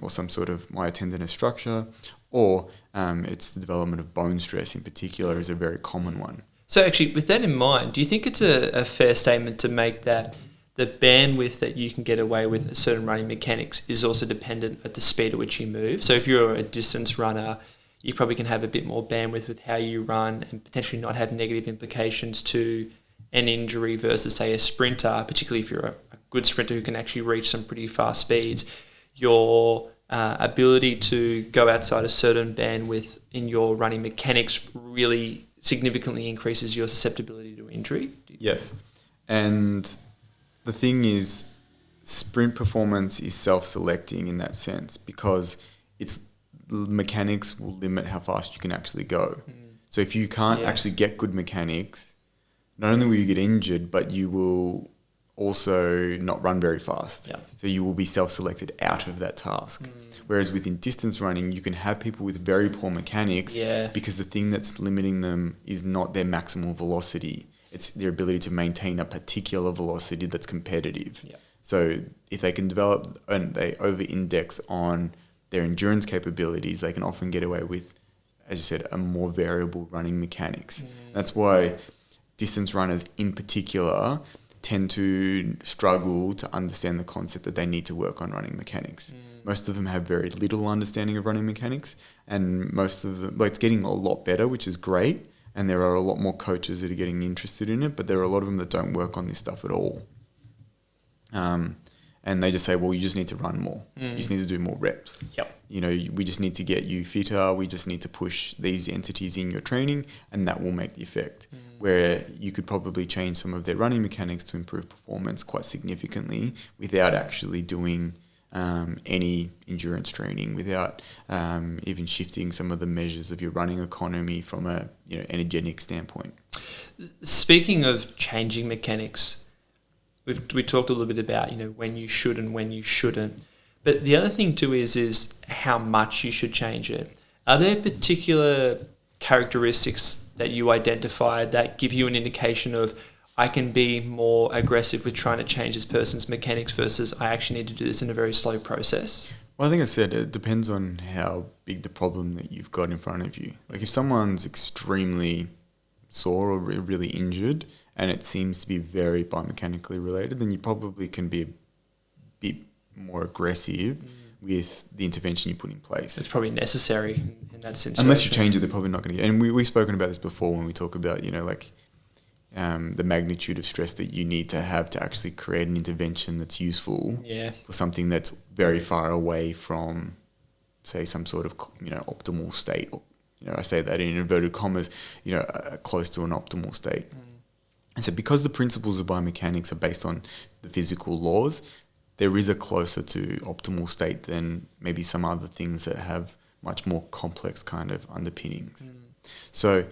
or some sort of myotendinous structure, or it's the development of bone stress in particular is a very common one. So actually, with that in mind, do you think it's a fair statement to make that the bandwidth that you can get away with a certain running mechanics is also dependent at the speed at which you move? So if you're a distance runner, you probably can have a bit more bandwidth with how you run and potentially not have negative implications to an injury versus, say, a sprinter, particularly if you're a good sprinter who can actually reach some pretty fast speeds. Your ability to go outside a certain bandwidth in your running mechanics really significantly increases your susceptibility to injury. Yes. And the thing is, sprint performance is self-selecting in that sense because mechanics will limit how fast you can actually go. So if you can't actually get good mechanics, not only will you get injured, but you will also not run very fast. Yeah. So you will be self-selected out of that task. Whereas within distance running, you can have people with very poor mechanics because the thing that's limiting them is not their maximal velocity. It's their ability to maintain a particular velocity that's competitive. Yeah. So if they can develop and they over-index on their endurance capabilities, they can often get away with, as you said, a more variable running mechanics. That's why distance runners in particular tend to struggle to understand the concept that they need to work on running mechanics. Most of them have very little understanding of running mechanics, and most of them, it's getting a lot better, which is great. And there are a lot more coaches that are getting interested in it, but there are a lot of them that don't work on this stuff at all. And they just say, well, you just need to run more. You just need to do more reps. Yep. We just need to get you fitter. We just need to push these entities in your training, and that will make the effect. Where you could probably change some of their running mechanics to improve performance quite significantly without actually doing any endurance training, without even shifting some of the measures of your running economy from a energetic standpoint. Speaking of changing mechanics, we talked a little bit about when you should and when you shouldn't, but the other thing too is how much you should change it. Are there particular characteristics that you identified that give you an indication of I can be more aggressive with trying to change this person's mechanics versus I actually need to do this in a very slow process? Well, I think I said it depends on how big the problem that you've got in front of you. Like if someone's extremely sore or really injured and it seems to be very biomechanically related, then you probably can be a bit more aggressive with the intervention you put in place. It's probably necessary in that situation. Unless you change it, they're probably not going to get... And we've spoken about this before when we talk about, the magnitude of stress that you need to have to actually create an intervention that's useful for something that's very far away from, say, some sort of, optimal state. Or, I say that in inverted commas, close to an optimal state. And so because the principles of biomechanics are based on the physical laws, there is a closer to optimal state than maybe some other things that have much more complex kind of underpinnings. So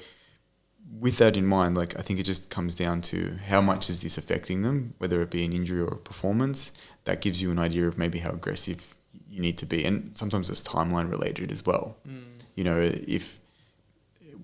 with that in mind, like, I think it just comes down to how much is this affecting them, whether it be an injury or a performance. That gives you an idea of maybe how aggressive you need to be. And sometimes it's timeline related as well. You know, if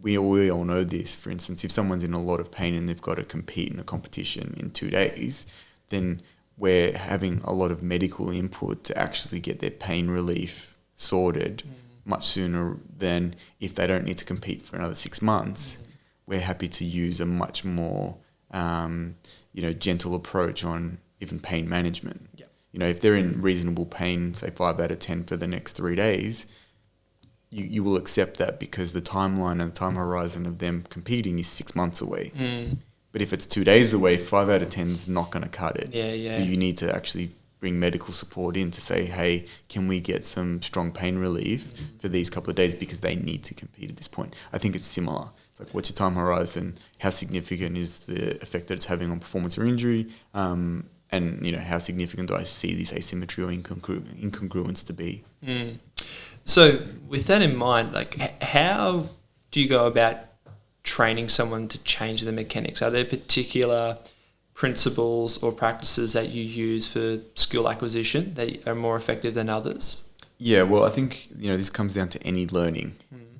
we all know this, for instance, if someone's in a lot of pain and they've got to compete in a competition in 2 days, then we're having a lot of medical input to actually get their pain relief sorted much sooner than if they don't need to compete for another 6 months. We're happy to use a much more, gentle approach on even pain management. Yep. You know, if they're in reasonable pain, say 5 out of 10 for the next 3 days, you will accept that because the timeline and the time horizon of them competing is 6 months away. But if it's 2 days away, 5 out of 10 is not going to cut it. So you need to actually bring medical support in to say, hey, can we get some strong pain relief for these couple of days because they need to compete at this point. I think it's similar. It's like, what's your time horizon? How significant is the effect that it's having on performance or injury? And, you know, how significant do I see this asymmetry or incongruence to be? So with that in mind, like, how do you go about training someone to change the mechanics? Are there particular principles or practices that you use for skill acquisition that are more effective than others? Yeah, well, I think, you know, this comes down to any learning,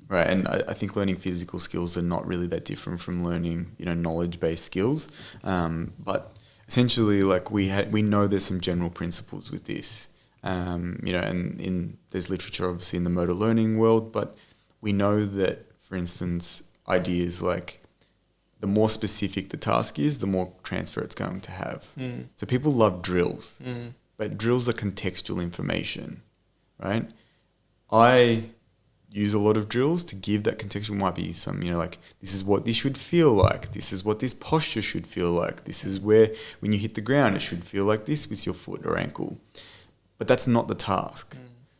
right? And I think learning physical skills are not really that different from learning, you know, knowledge-based skills. But essentially, like, we know there's some general principles with this, you know, and there's literature obviously in the motor learning world, but we know that, for instance, ideas like the more specific the task is, the more transfer it's going to have. So people love drills, but drills are contextual information, right? I use a lot of drills to give that contextual. Might be some, you know, like, this is what this should feel like. This is what this posture should feel like. This is where, when you hit the ground, it should feel like this with your foot or ankle. But that's not the task.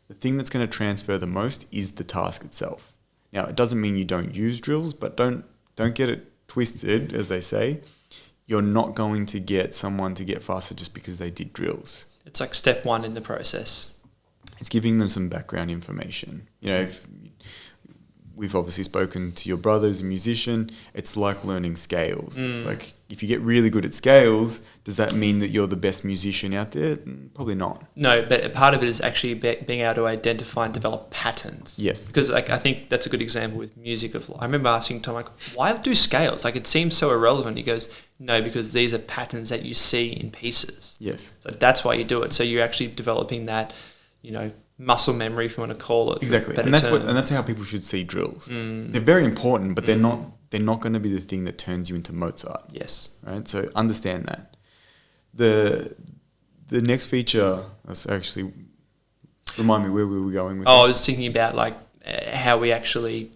The thing that's going to transfer the most is the task itself. Now, it doesn't mean you don't use drills, but don't get it twisted, as they say. You're not going to get someone to get faster just because they did drills. It's like step one in the process. It's giving them some background information. You know, if we've obviously spoken to your brother who's a musician, it's like learning scales. It's like, if you get really good at scales, does that mean that you're the best musician out there? Probably not. No, but a part of it is actually being able to identify and develop patterns. Yes. Because, like, I think that's a good example with music. I remember asking Tom, like, why do scales? Like, it seems so irrelevant. He goes, no, because these are patterns that you see in pieces. Yes. So that's why you do it. So you're actually developing that, you know, muscle memory, if you want to call it. Exactly. And that's how people should see drills. They're very important, but they're not going to be the thing that turns you into Mozart. Yes. Right? So understand that. The next feature, that's actually, remind me, where we were going with I was thinking about, like, how we actually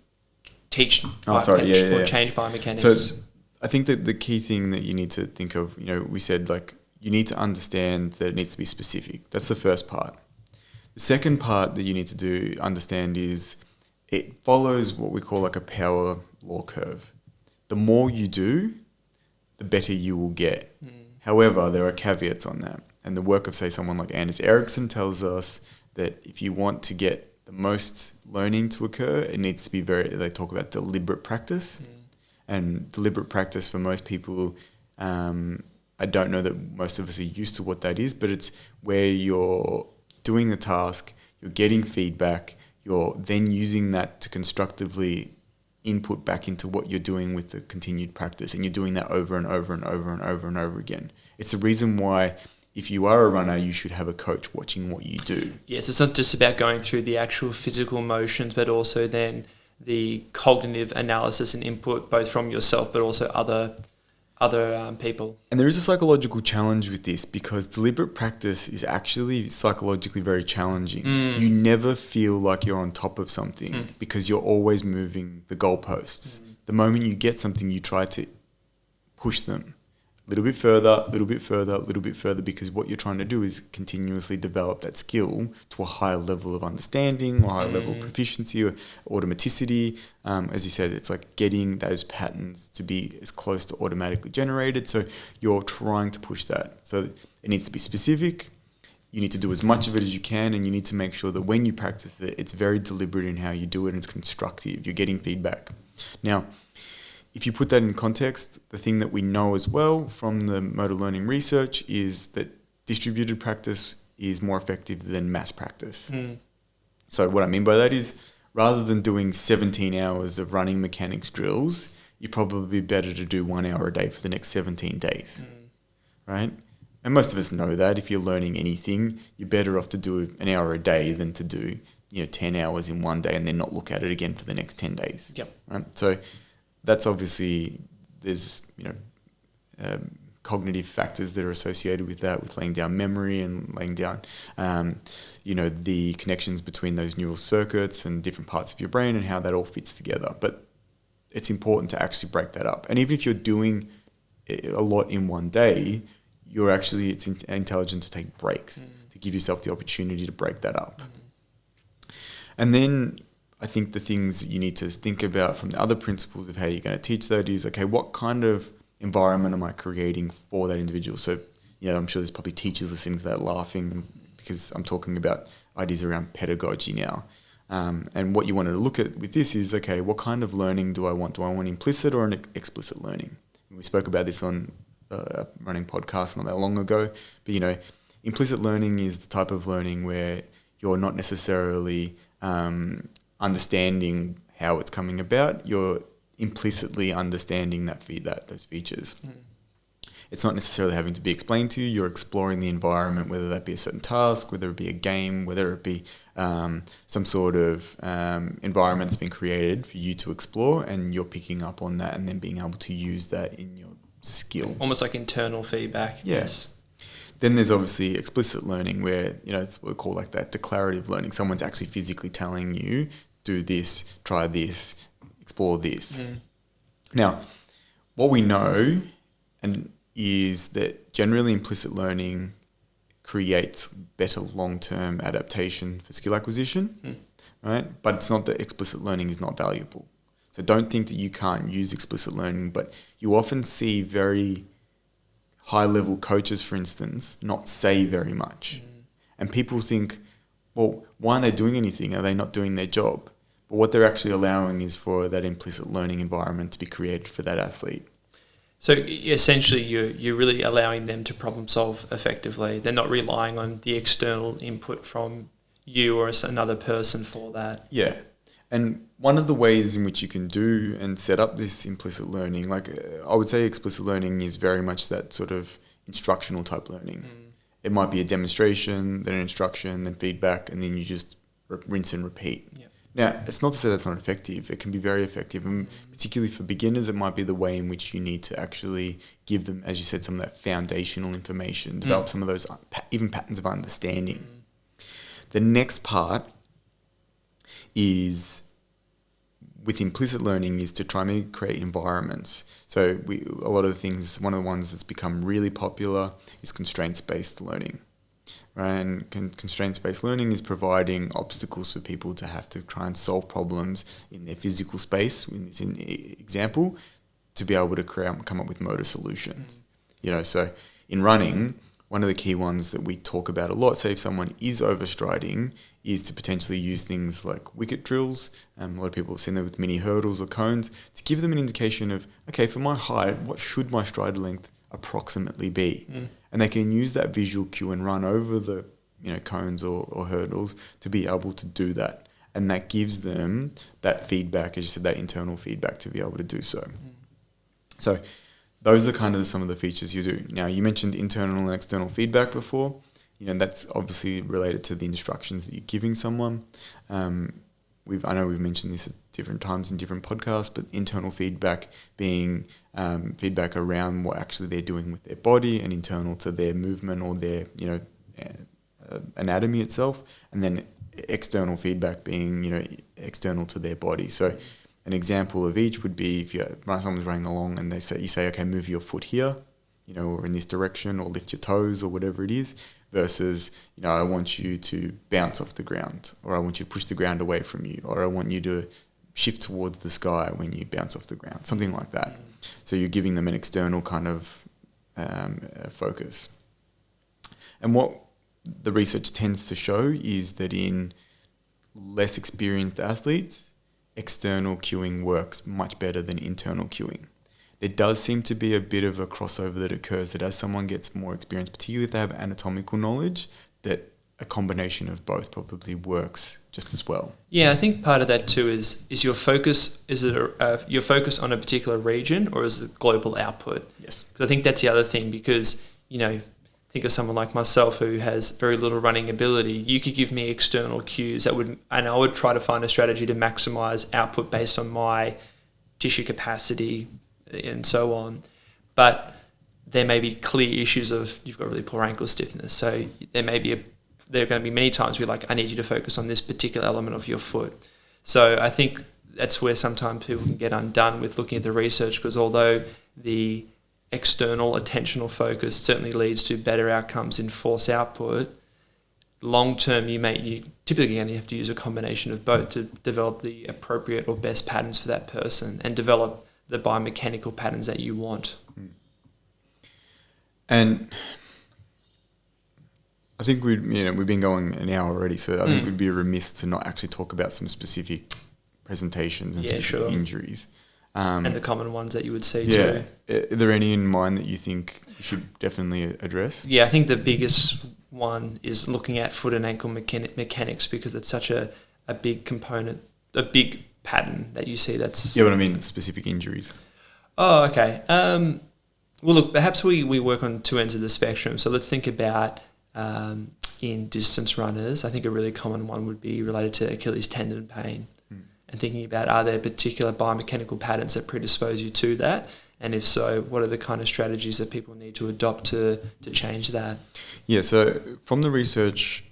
teach change biomechanics. So I think that the key thing that you need to think of, you know, we said, like, you need to understand that it needs to be specific. That's the first part. The second part that you need to understand is it follows what we call like a power law curve. The more you do, the better you will get. However, there are caveats on that. And the work of, say, someone like Anders Ericsson tells us that if you want to get the most learning to occur, it needs to be they talk about deliberate practice. And deliberate practice for most people, I don't know that most of us are used to what that is, but it's where you're doing the task, you're getting feedback, you're then using that to constructively input back into what you're doing with the continued practice, and you're doing that over and over and over and over and over again. It's the reason why, if you are a runner, you should have a coach watching what you do. Yes, it's not just about going through the actual physical motions, but also then the cognitive analysis and input, both from yourself but also other people. And there is a psychological challenge with this, because deliberate practice is actually psychologically very challenging. You never feel like you're on top of something because you're always moving the goalposts. The moment you get something, you try to push them a little bit further, a little bit further, a little bit further, because what you're trying to do is continuously develop that skill to a higher level of understanding or higher level of proficiency or automaticity. As you said, it's like getting those patterns to be as close to automatically generated. So you're trying to push that. So it needs to be specific. you need to do as much of it as you can, and you need to make sure that when you practice it, it's very deliberate in how you do it and it's constructive. You're getting feedback. Now, if you put that in context, the thing that we know as well from the motor learning research is that distributed practice is more effective than mass practice. So what I mean by that is, rather than doing 17 hours of running mechanics drills, you're probably better to do 1 hour a day for the next 17 days, right? And most of us know that if you're learning anything, you're better off to do an hour a day than to do 10 hours in one day and then not look at it again for the next 10 days. Yep. Right? So that's obviously, there's cognitive factors that are associated with that, with laying down memory and laying down the connections between those neural circuits and different parts of your brain and how that all fits together. But it's important to actually break that up. And even if you're doing a lot in one day, it's intelligent to take breaks, to give yourself the opportunity to break that up. And then I think the things that you need to think about from the other principles of how you're going to teach that is, okay, what kind of environment am I creating for that individual? So, I'm sure there's probably teachers listening to that laughing because I'm talking about ideas around pedagogy now. And what you want to look at with this is, okay, what kind of learning do I want? Do I want implicit or an explicit learning? And we spoke about this on a running podcast not that long ago. But, implicit learning is the type of learning where you're not necessarily understanding how it's coming about. You're implicitly understanding those features. It's not necessarily having to be explained to you. You're exploring the environment, whether that be a certain task, whether it be a game, whether it be some sort of environment that's been created for you to explore, and you're picking up on that and then being able to use that in your skill. Almost like internal feedback. Yes. Then there's obviously explicit learning where, it's what we call like that declarative learning. Someone's actually physically telling you, do this, try this, explore this. Now, what we know is that generally implicit learning creates better long-term adaptation for skill acquisition, right? But it's not that explicit learning is not valuable. So don't think that you can't use explicit learning, but you often see very high-level coaches, for instance, not say very much. And people think, well, why aren't they doing anything? Are they not doing their job? But what they're actually allowing is for that implicit learning environment to be created for that athlete. So essentially you're really allowing them to problem solve effectively. They're not relying on the external input from you or another person for that. Yeah. And one of the ways in which you can do and set up this implicit learning, like I would say explicit learning is very much that sort of instructional type learning. It might be a demonstration, then an instruction, then feedback, and then you just rinse and repeat. Yep. Now, it's not to say that's not effective. It can be very effective. And particularly for beginners, it might be the way in which you need to actually give them, as you said, some of that foundational information, develop some of those even patterns of understanding. The next part is, with implicit learning, is to try and create environments. So a lot of the things, one of the ones that's become really popular is constraints-based learning. Right? And constraints-based learning is providing obstacles for people to have to try and solve problems in their physical space, in this example, to be able to come up with motor solutions. So in running, one of the key ones that we talk about a lot, say if someone is overstriding, is to potentially use things like wicket drills. A lot of people have seen that with mini hurdles or cones, to give them an indication of, okay, for my height, what should my stride length approximately be? And they can use that visual cue and run over the cones or hurdles to be able to do that. And that gives them that feedback, as you said, that internal feedback to be able to do so. So those are kind of some of the features you do. Now, you mentioned internal and external feedback before. That's obviously related to the instructions that you're giving someone. I know we've mentioned this at different times in different podcasts, but internal feedback being feedback around what actually they're doing with their body and internal to their movement or their anatomy itself, and then external feedback being external to their body. So an example of each would be if someone's running along and you say, okay, move your foot here, or in this direction, or lift your toes or whatever it is, versus, I want you to bounce off the ground, or I want you to push the ground away from you, or I want you to shift towards the sky when you bounce off the ground, something like that. So you're giving them an external kind of focus. And what the research tends to show is that in less experienced athletes, external cueing works much better than internal cueing. There does seem to be a bit of a crossover that occurs that as someone gets more experience, particularly if they have anatomical knowledge, that a combination of both probably works just as well. Yeah, I think part of that too is your focus. Is it your focus on a particular region, or is it global output? Yes. Because I think that's the other thing, because, think of someone like myself who has very little running ability. You could give me external cues and I would try to find a strategy to maximize output based on my tissue capacity and so on. But there may be clear issues of you've got really poor ankle stiffness. So there are going to be many times where I need you to focus on this particular element of your foot. So I think that's where sometimes people can get undone with looking at the research, because although the external attentional focus certainly leads to better outcomes in force output, long term you typically going to have to use a combination of both to develop the appropriate or best patterns for that person and develop the biomechanical patterns that you want. And I think we've been going an hour already, so I think we'd be remiss to not actually talk about some specific presentations and specific injuries. And the common ones that you would see too. Are there any in mind that you think you should definitely address? Yeah, I think the biggest one is looking at foot and ankle mechanics, because it's such a big component, a big pattern that you see that's... Yeah, but I mean specific injuries. Oh, okay. Well, look, perhaps we work on two ends of the spectrum. So let's think about in distance runners. I think a really common one would be related to Achilles tendon pain. And thinking about, are there particular biomechanical patterns that predispose you to that? And if so, what are the kind of strategies that people need to adopt to change that? Yeah, so from the research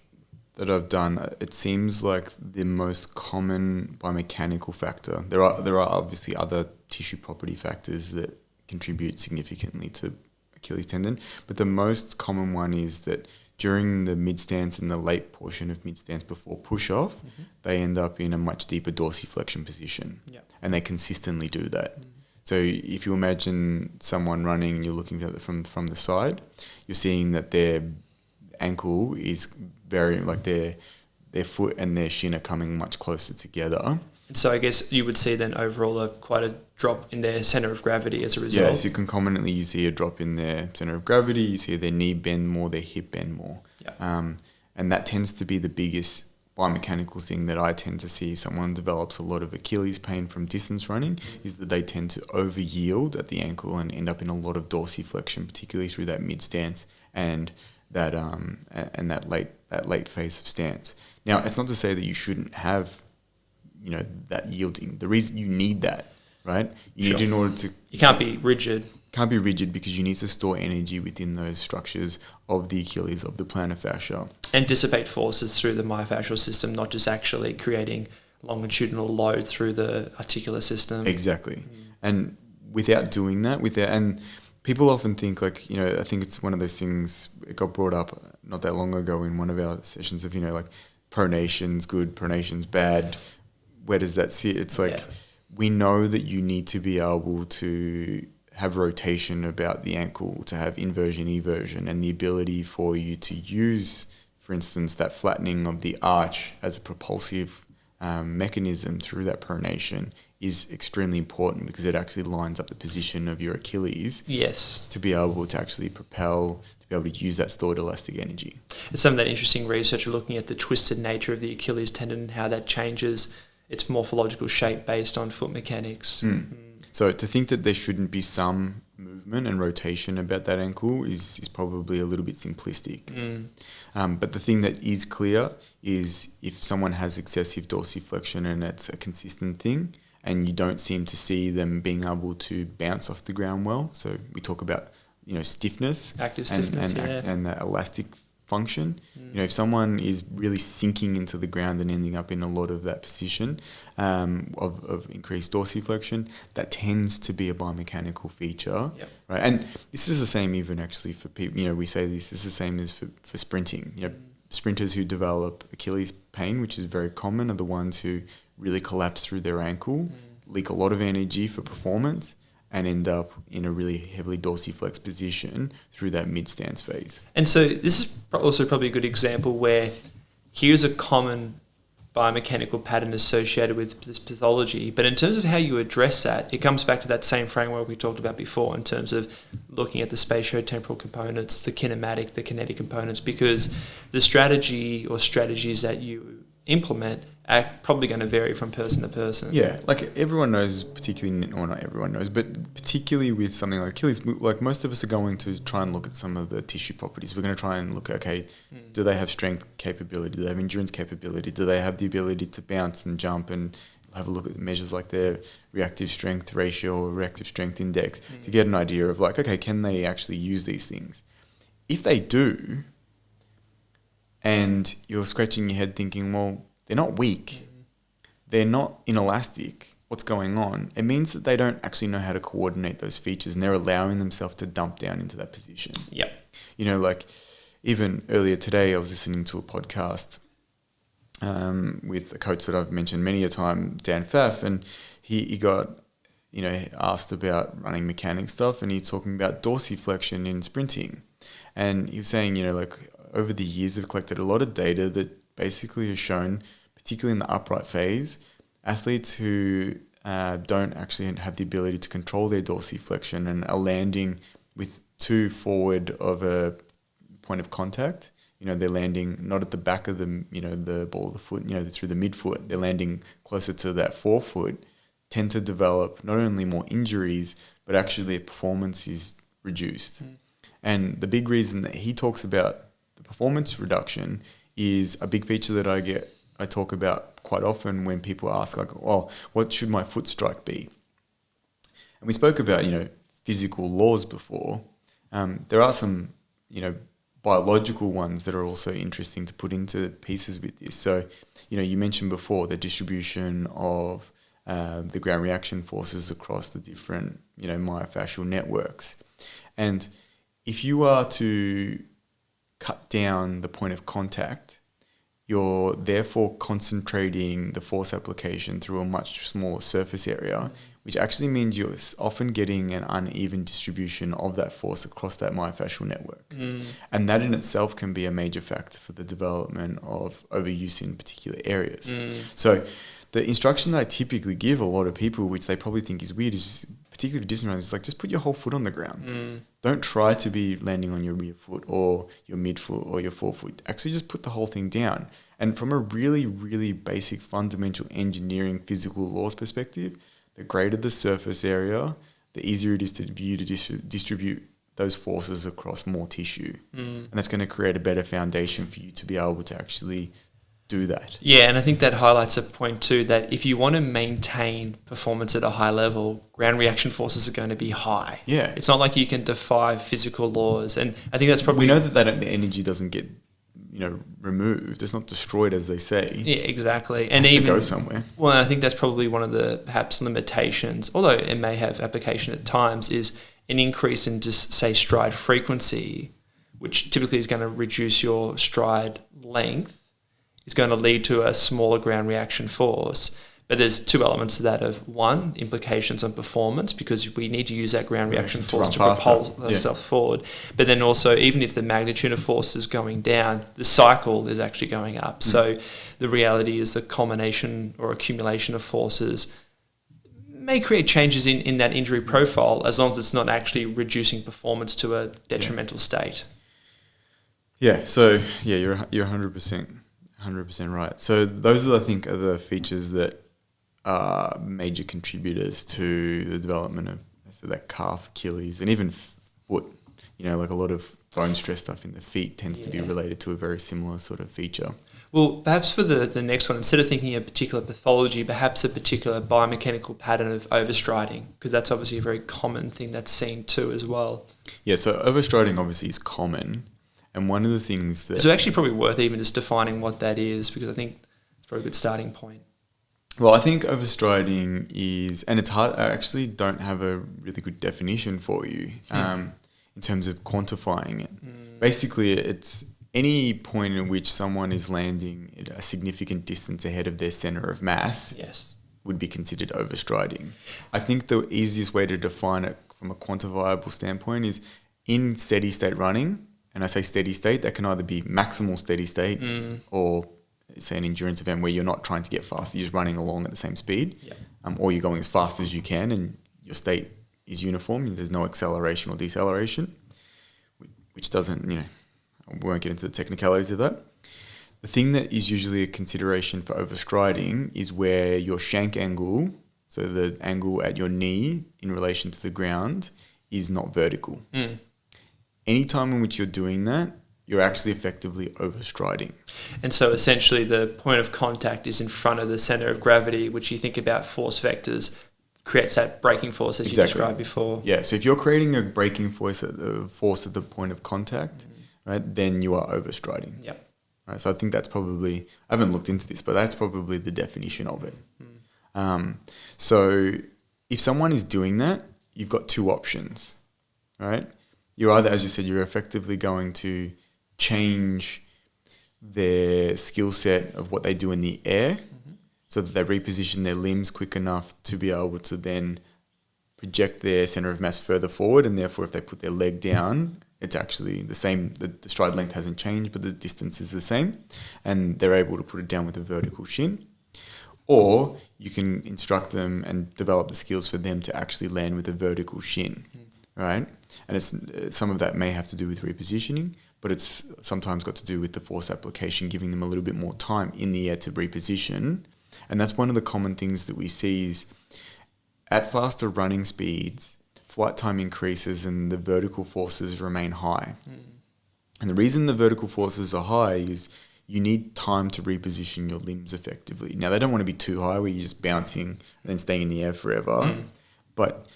that I've done, it seems like the most common biomechanical factor, there are obviously other tissue property factors that contribute significantly to Achilles tendon, but the most common one is that during the mid-stance and the late portion of mid-stance before push-off, they end up in a much deeper dorsiflexion position. Yep. And they consistently do that. So if you imagine someone running and you're looking at it from the side, you're seeing that their ankle is very, their foot and their shin are coming much closer together. And so I guess you would see then overall quite a drop in their centre of gravity as a result. Yes, you can concomitantly you see a drop in their centre of gravity, you see their knee bend more, their hip bend more. Yep. And that tends to be the biggest biomechanical thing that I tend to see if someone develops a lot of Achilles pain from distance running, is that they tend to over yield at the ankle and end up in a lot of dorsiflexion, particularly through that mid stance and that late phase of stance. Now, it's not to say that you shouldn't have that yielding. The reason you need that, right? You need in order to... You can't be rigid. Can't be rigid because you need to store energy within those structures of the Achilles, of the plantar fascia. And dissipate forces through the myofascial system, not just actually creating longitudinal load through the articular system. Exactly. And without doing that, and people often think I think it's one of those things, it got brought up not that long ago in one of our sessions of, pronation's good, pronation's bad. Where does that sit? It's we know that you need to be able to have rotation about the ankle, to have inversion, eversion, and the ability for you to use, for instance, that flattening of the arch as a propulsive mechanism through that pronation is extremely important, because it actually lines up the position of your Achilles. Yes. To be able to actually propel, to be able to use that stored elastic energy. It's some of that interesting research looking at the twisted nature of the Achilles tendon and how that changes its morphological shape based on foot mechanics. So to think that there shouldn't be some movement and rotation about that ankle is probably a little bit simplistic. But the thing that is clear is if someone has excessive dorsiflexion and it's a consistent thing, and you don't seem to see them being able to bounce off the ground well. So we talk about stiffness, active stiffness, and that elastic function. If someone is really sinking into the ground and ending up in a lot of that position of increased dorsiflexion, that tends to be a biomechanical feature, right? And this is the same even actually for people. We say this is the same as for sprinting. Sprinters who develop Achilles pain, which is very common, are the ones who really collapse through their ankle, leak a lot of energy for performance, and end up in a really heavily dorsiflex position through that mid-stance phase. And so this is also probably a good example where here's a common biomechanical pattern associated with this pathology, but in terms of how you address that, it comes back to that same framework we talked about before in terms of looking at the spatiotemporal components, the kinematic, the kinetic components, because the strategy or strategies that you implement are probably going to vary from person to person. Yeah, like everyone knows, particularly, or not everyone knows, but particularly with something like Achilles, like most of us are going to try and look at some of the tissue properties. We're going to try and look at, okay, do they have strength capability? Do they have endurance capability? Do they have the ability to bounce and jump, and have a look at measures like their reactive strength ratio or reactive strength index to get an idea of like, okay, can they actually use these things? If they do, and you're scratching your head thinking, well, they're not weak, they're not inelastic, what's going on? It means that they don't actually know how to coordinate those features, and they're allowing themselves to dump down into that position. Yep. You know, like even earlier today, I was listening to a podcast with a coach that I've mentioned many a time, Dan Pfaff, and he got, you know, asked about running mechanics stuff, and he's talking about dorsiflexion in sprinting. And he was saying, you know, like over the years, they've collected a lot of data that basically has shown, particularly in the upright phase, athletes who don't actually have the ability to control their dorsiflexion and are landing with too forward of a point of contact. You know, they're landing not at the back of the, you know, the ball of the foot, you know, through the midfoot. They're landing closer to that forefoot, tend to develop not only more injuries, but actually their performance is reduced. And the big reason that he talks about the performance reduction is a big feature that I talk about quite often when people ask, like, oh, what should my foot strike be? And we spoke about, you know, physical laws before. There are some, you know, biological ones that are also interesting to put into pieces with this. So, you know, you mentioned before the distribution of the ground reaction forces across the different, you know, myofascial networks. And if you are to cut down the point of contact, you're therefore concentrating the force application through a much smaller surface area, which actually means you're often getting an uneven distribution of that force across that myofascial network. And that in itself can be a major factor for the development of overuse in particular areas. So the instruction that I typically give a lot of people, which they probably think is weird, is particularly for distance runners, is like, just put your whole foot on the ground. Don't try to be landing on your rear foot or your midfoot or your forefoot. Actually, just put the whole thing down. And from a really, really basic fundamental engineering physical laws perspective, the greater the surface area, the easier it is to view to distribute those forces across more tissue. And that's going to create a better foundation for you to be able to actually do that. Yeah, and I think that highlights a point too, that if you want to maintain performance at a high level, ground reaction forces are going to be high. Yeah. It's not like you can defy physical laws. And I think that's probably... We know that the energy doesn't get, you know, removed. It's not destroyed, as they say. Yeah, exactly. It has to go somewhere. Well, I think that's probably one of the perhaps limitations, although it may have application at times, is an increase in just, say, stride frequency, which typically is going to reduce your stride length, is going to lead to a smaller ground reaction force. But there's two elements to that of, one, implications on performance, because we need to use that ground reaction force to propel ourselves forward. But then also, even if the magnitude of force is going down, the cycle is actually going up. So the reality is the combination or accumulation of forces may create changes in that injury profile, as long as it's not actually reducing performance to a detrimental state. Yeah, so yeah, you're 100% right. So those are, I think, are the features that are major contributors to the development of that calf, Achilles, and even foot. You know, like a lot of bone stress stuff in the feet tends to be related to a very similar sort of feature. Well, perhaps for the next one, instead of thinking a particular pathology, perhaps a particular biomechanical pattern of overstriding, because that's obviously a very common thing that's seen too as well. Yeah, so overstriding obviously is common. And one of the things that... So actually probably worth even just defining what that is, because I think it's probably a good starting point. Well, I think overstriding is... And it's hard... I actually don't have a really good definition for you in terms of quantifying it. Basically, it's any point in which someone is landing at a significant distance ahead of their centre of mass. Yes. would be considered overstriding. I think the easiest way to define it from a quantifiable standpoint is in steady state running, and I say steady state, that can either be maximal steady state or say an endurance event where you're not trying to get faster, you're just running along at the same speed, or you're going as fast as you can and your state is uniform, there's no acceleration or deceleration, which doesn't, we won't get into the technicalities of that. The thing that is usually a consideration for overstriding is where your shank angle, so the angle at your knee in relation to the ground, is not vertical. Any time in which you're doing that, you're actually effectively overstriding. And so essentially the point of contact is in front of the center of gravity, which you think about force vectors, creates that braking force as you described before. Yeah, so if you're creating a braking force at the point of contact, right, then you are overstriding. Yep. Right, so I think that's probably, I haven't looked into this, but that's probably the definition of it. So if someone is doing that, you've got two options, right? You're either, as you said, you're effectively going to change their skill set of what they do in the air so that they reposition their limbs quick enough to be able to then project their center of mass further forward, and therefore if they put their leg down, it's actually the same, the stride length hasn't changed, but the distance is the same, and they're able to put it down with a vertical shin. Or you can instruct them and develop the skills for them to actually land with a vertical shin, right? And it's some of that may have to do with repositioning, but it's sometimes got to do with the force application, giving them a little bit more time in the air to reposition. And that's one of the common things that we see is at faster running speeds, flight time increases and the vertical forces remain high. And the reason the vertical forces are high is you need time to reposition your limbs effectively. Now, they don't want to be too high where you're just bouncing and then staying in the air forever. But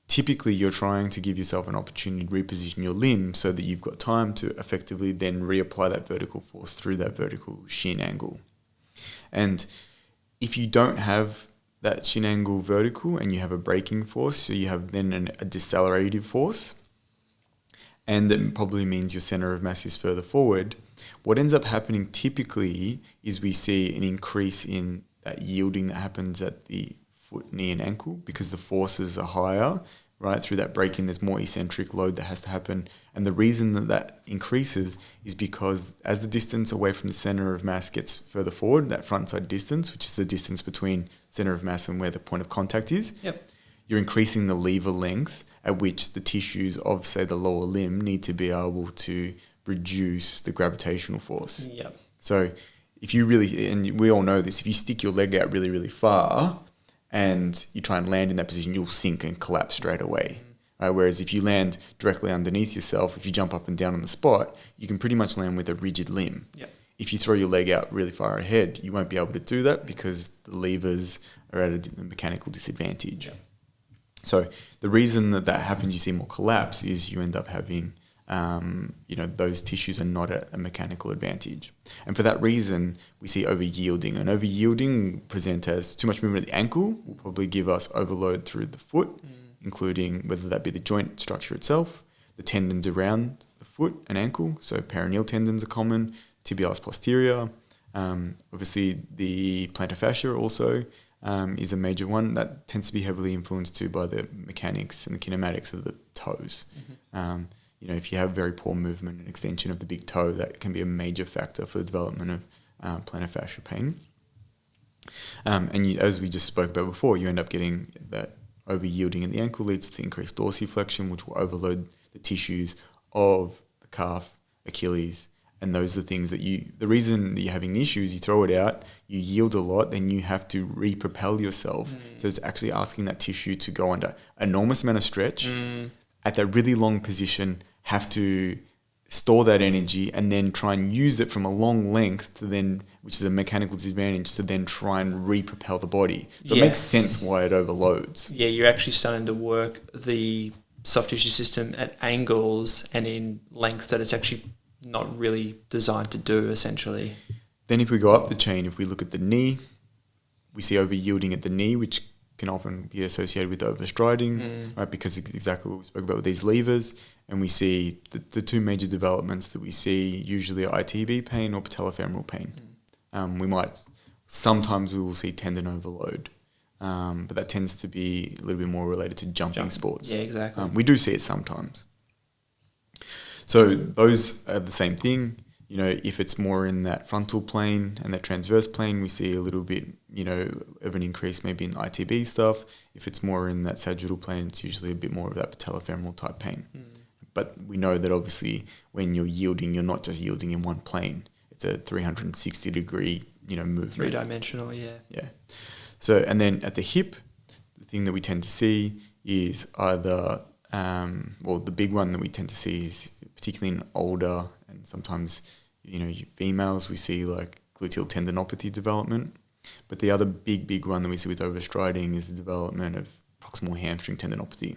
typically you're trying to give yourself an opportunity to reposition your limb so that you've got time to effectively then reapply that vertical force through that vertical shin angle. And if you don't have that shin angle vertical and you have a braking force, so you have then a decelerative force, and that probably means your center of mass is further forward, what ends up happening typically is we see an increase in that yielding that happens at the foot, knee and ankle because the forces are higher, right? Through that braking, there's more eccentric load that has to happen. And the reason that that increases is because as the distance away from the center of mass gets further forward, that front side distance, which is the distance between center of mass and where the point of contact is, you're increasing the lever length at which the tissues of, say, the lower limb need to be able to reduce the gravitational force. So if you really, and we all know this, if you stick your leg out really, really far and you try and land in that position, you'll sink and collapse straight away. Right? Whereas if you land directly underneath yourself, if you jump up and down on the spot, you can pretty much land with a rigid limb. If you throw your leg out really far ahead, you won't be able to do that because the levers are at a mechanical disadvantage. So the reason that happens, you see more collapse, is you end up having, those tissues are not at a mechanical advantage. And for that reason, we see over-yielding. And over-yielding will present as too much movement at the ankle will probably give us overload through the foot, including whether that be the joint structure itself, the tendons around the foot and ankle. So peroneal tendons are common, tibialis posterior. Obviously, the plantar fascia also is a major one that tends to be heavily influenced too by the mechanics and the kinematics of the toes. If you have very poor movement and extension of the big toe, that can be a major factor for the development of plantar fascia pain. As we just spoke about before, you end up getting that over-yielding at the ankle leads to increased dorsiflexion, which will overload the tissues of the calf, Achilles, and those are the things that the reason that you're having the issue is you throw it out, you yield a lot, then you have to re-propel yourself. So it's actually asking that tissue to go under enormous amount of stretch at that really long position, have to store that energy and then try and use it from a long length to then, which is a mechanical disadvantage, to then try and re-propel the body. So it makes sense why it overloads. Yeah, you're actually starting to work the soft tissue system at angles and in lengths that it's actually not really designed to do, essentially. Then if we go up the chain, if we look at the knee, we see over-yielding at the knee, which can often be associated with overstriding, right? Because exactly what we spoke about with these levers. And we see the two major developments that we see usually are ITB pain or patellofemoral pain. Sometimes we will see tendon overload. but that tends to be a little bit more related to jumping sports. Yeah, exactly. We do see it sometimes. So those are the same thing. You know, if it's more in that frontal plane and that transverse plane, we see a little bit, you know, of an increase maybe in the ITB stuff. If it's more in that sagittal plane, it's usually a bit more of that patellofemoral type pain. But we know that obviously when you're yielding, you're not just yielding in one plane. It's a 360 degree, you know, movement. Three-dimensional, yeah. Yeah. So, and then at the hip, the thing that we tend to see is either, well, the big one that we tend to see is particularly in older and sometimes, you know, females, we see like gluteal tendinopathy development. But the other big one that we see with overstriding is the development of proximal hamstring tendinopathy,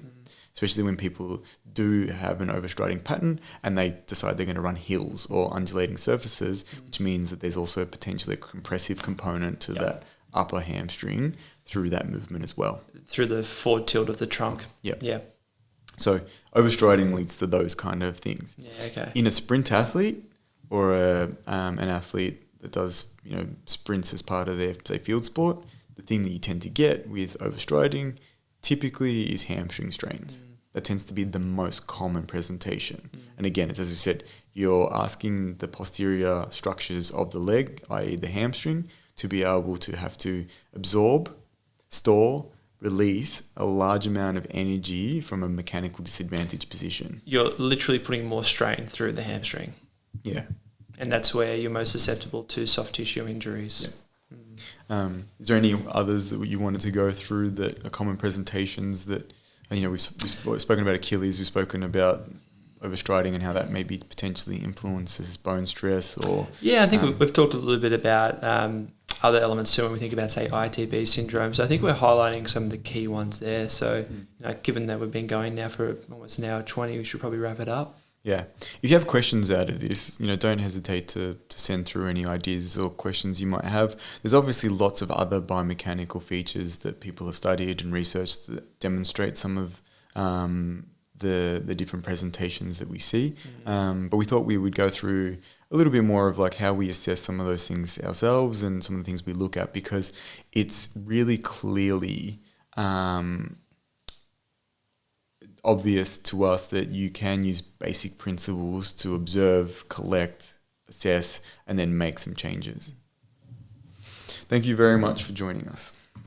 especially when people do have an overstriding pattern and they decide they're going to run hills or undulating surfaces, which means that there's also potentially a compressive component to that upper hamstring through that movement as well. Through the forward tilt of the trunk. Yep. Yeah. So overstriding leads to those kind of things. Yeah, okay. In a sprint athlete or an athlete that does, you know, sprints as part of their, say, field sport, the thing that you tend to get with overstriding typically is hamstring strains. That tends to be the most common presentation. And again, it's as we said, you're asking the posterior structures of the leg, i.e. the hamstring, to be able to have to absorb, store, release a large amount of energy from a mechanical disadvantaged position. You're literally putting more strain through the hamstring. Yeah. And that's where you're most susceptible to soft tissue injuries. Yeah. Is there any others that you wanted to go through that are common presentations that, you know, we've spoken about Achilles, we've spoken about overstriding and how that maybe potentially influences bone stress or... Yeah, I think we've talked a little bit about other elements too when we think about, say, ITB syndrome. So I think we're highlighting some of the key ones there. So, you know, given that we've been going now for almost an hour 20, we should probably wrap it up. Yeah. If you have questions out of this, you know, don't hesitate to send through any ideas or questions you might have. There's obviously lots of other biomechanical features that people have studied and researched that demonstrate some of the different presentations that we see. But we thought we would go through a little bit more of like how we assess some of those things ourselves and some of the things we look at, because it's really clearly obvious to us that you can use basic principles to observe, collect, assess, and then make some changes. Thank you very much for joining us.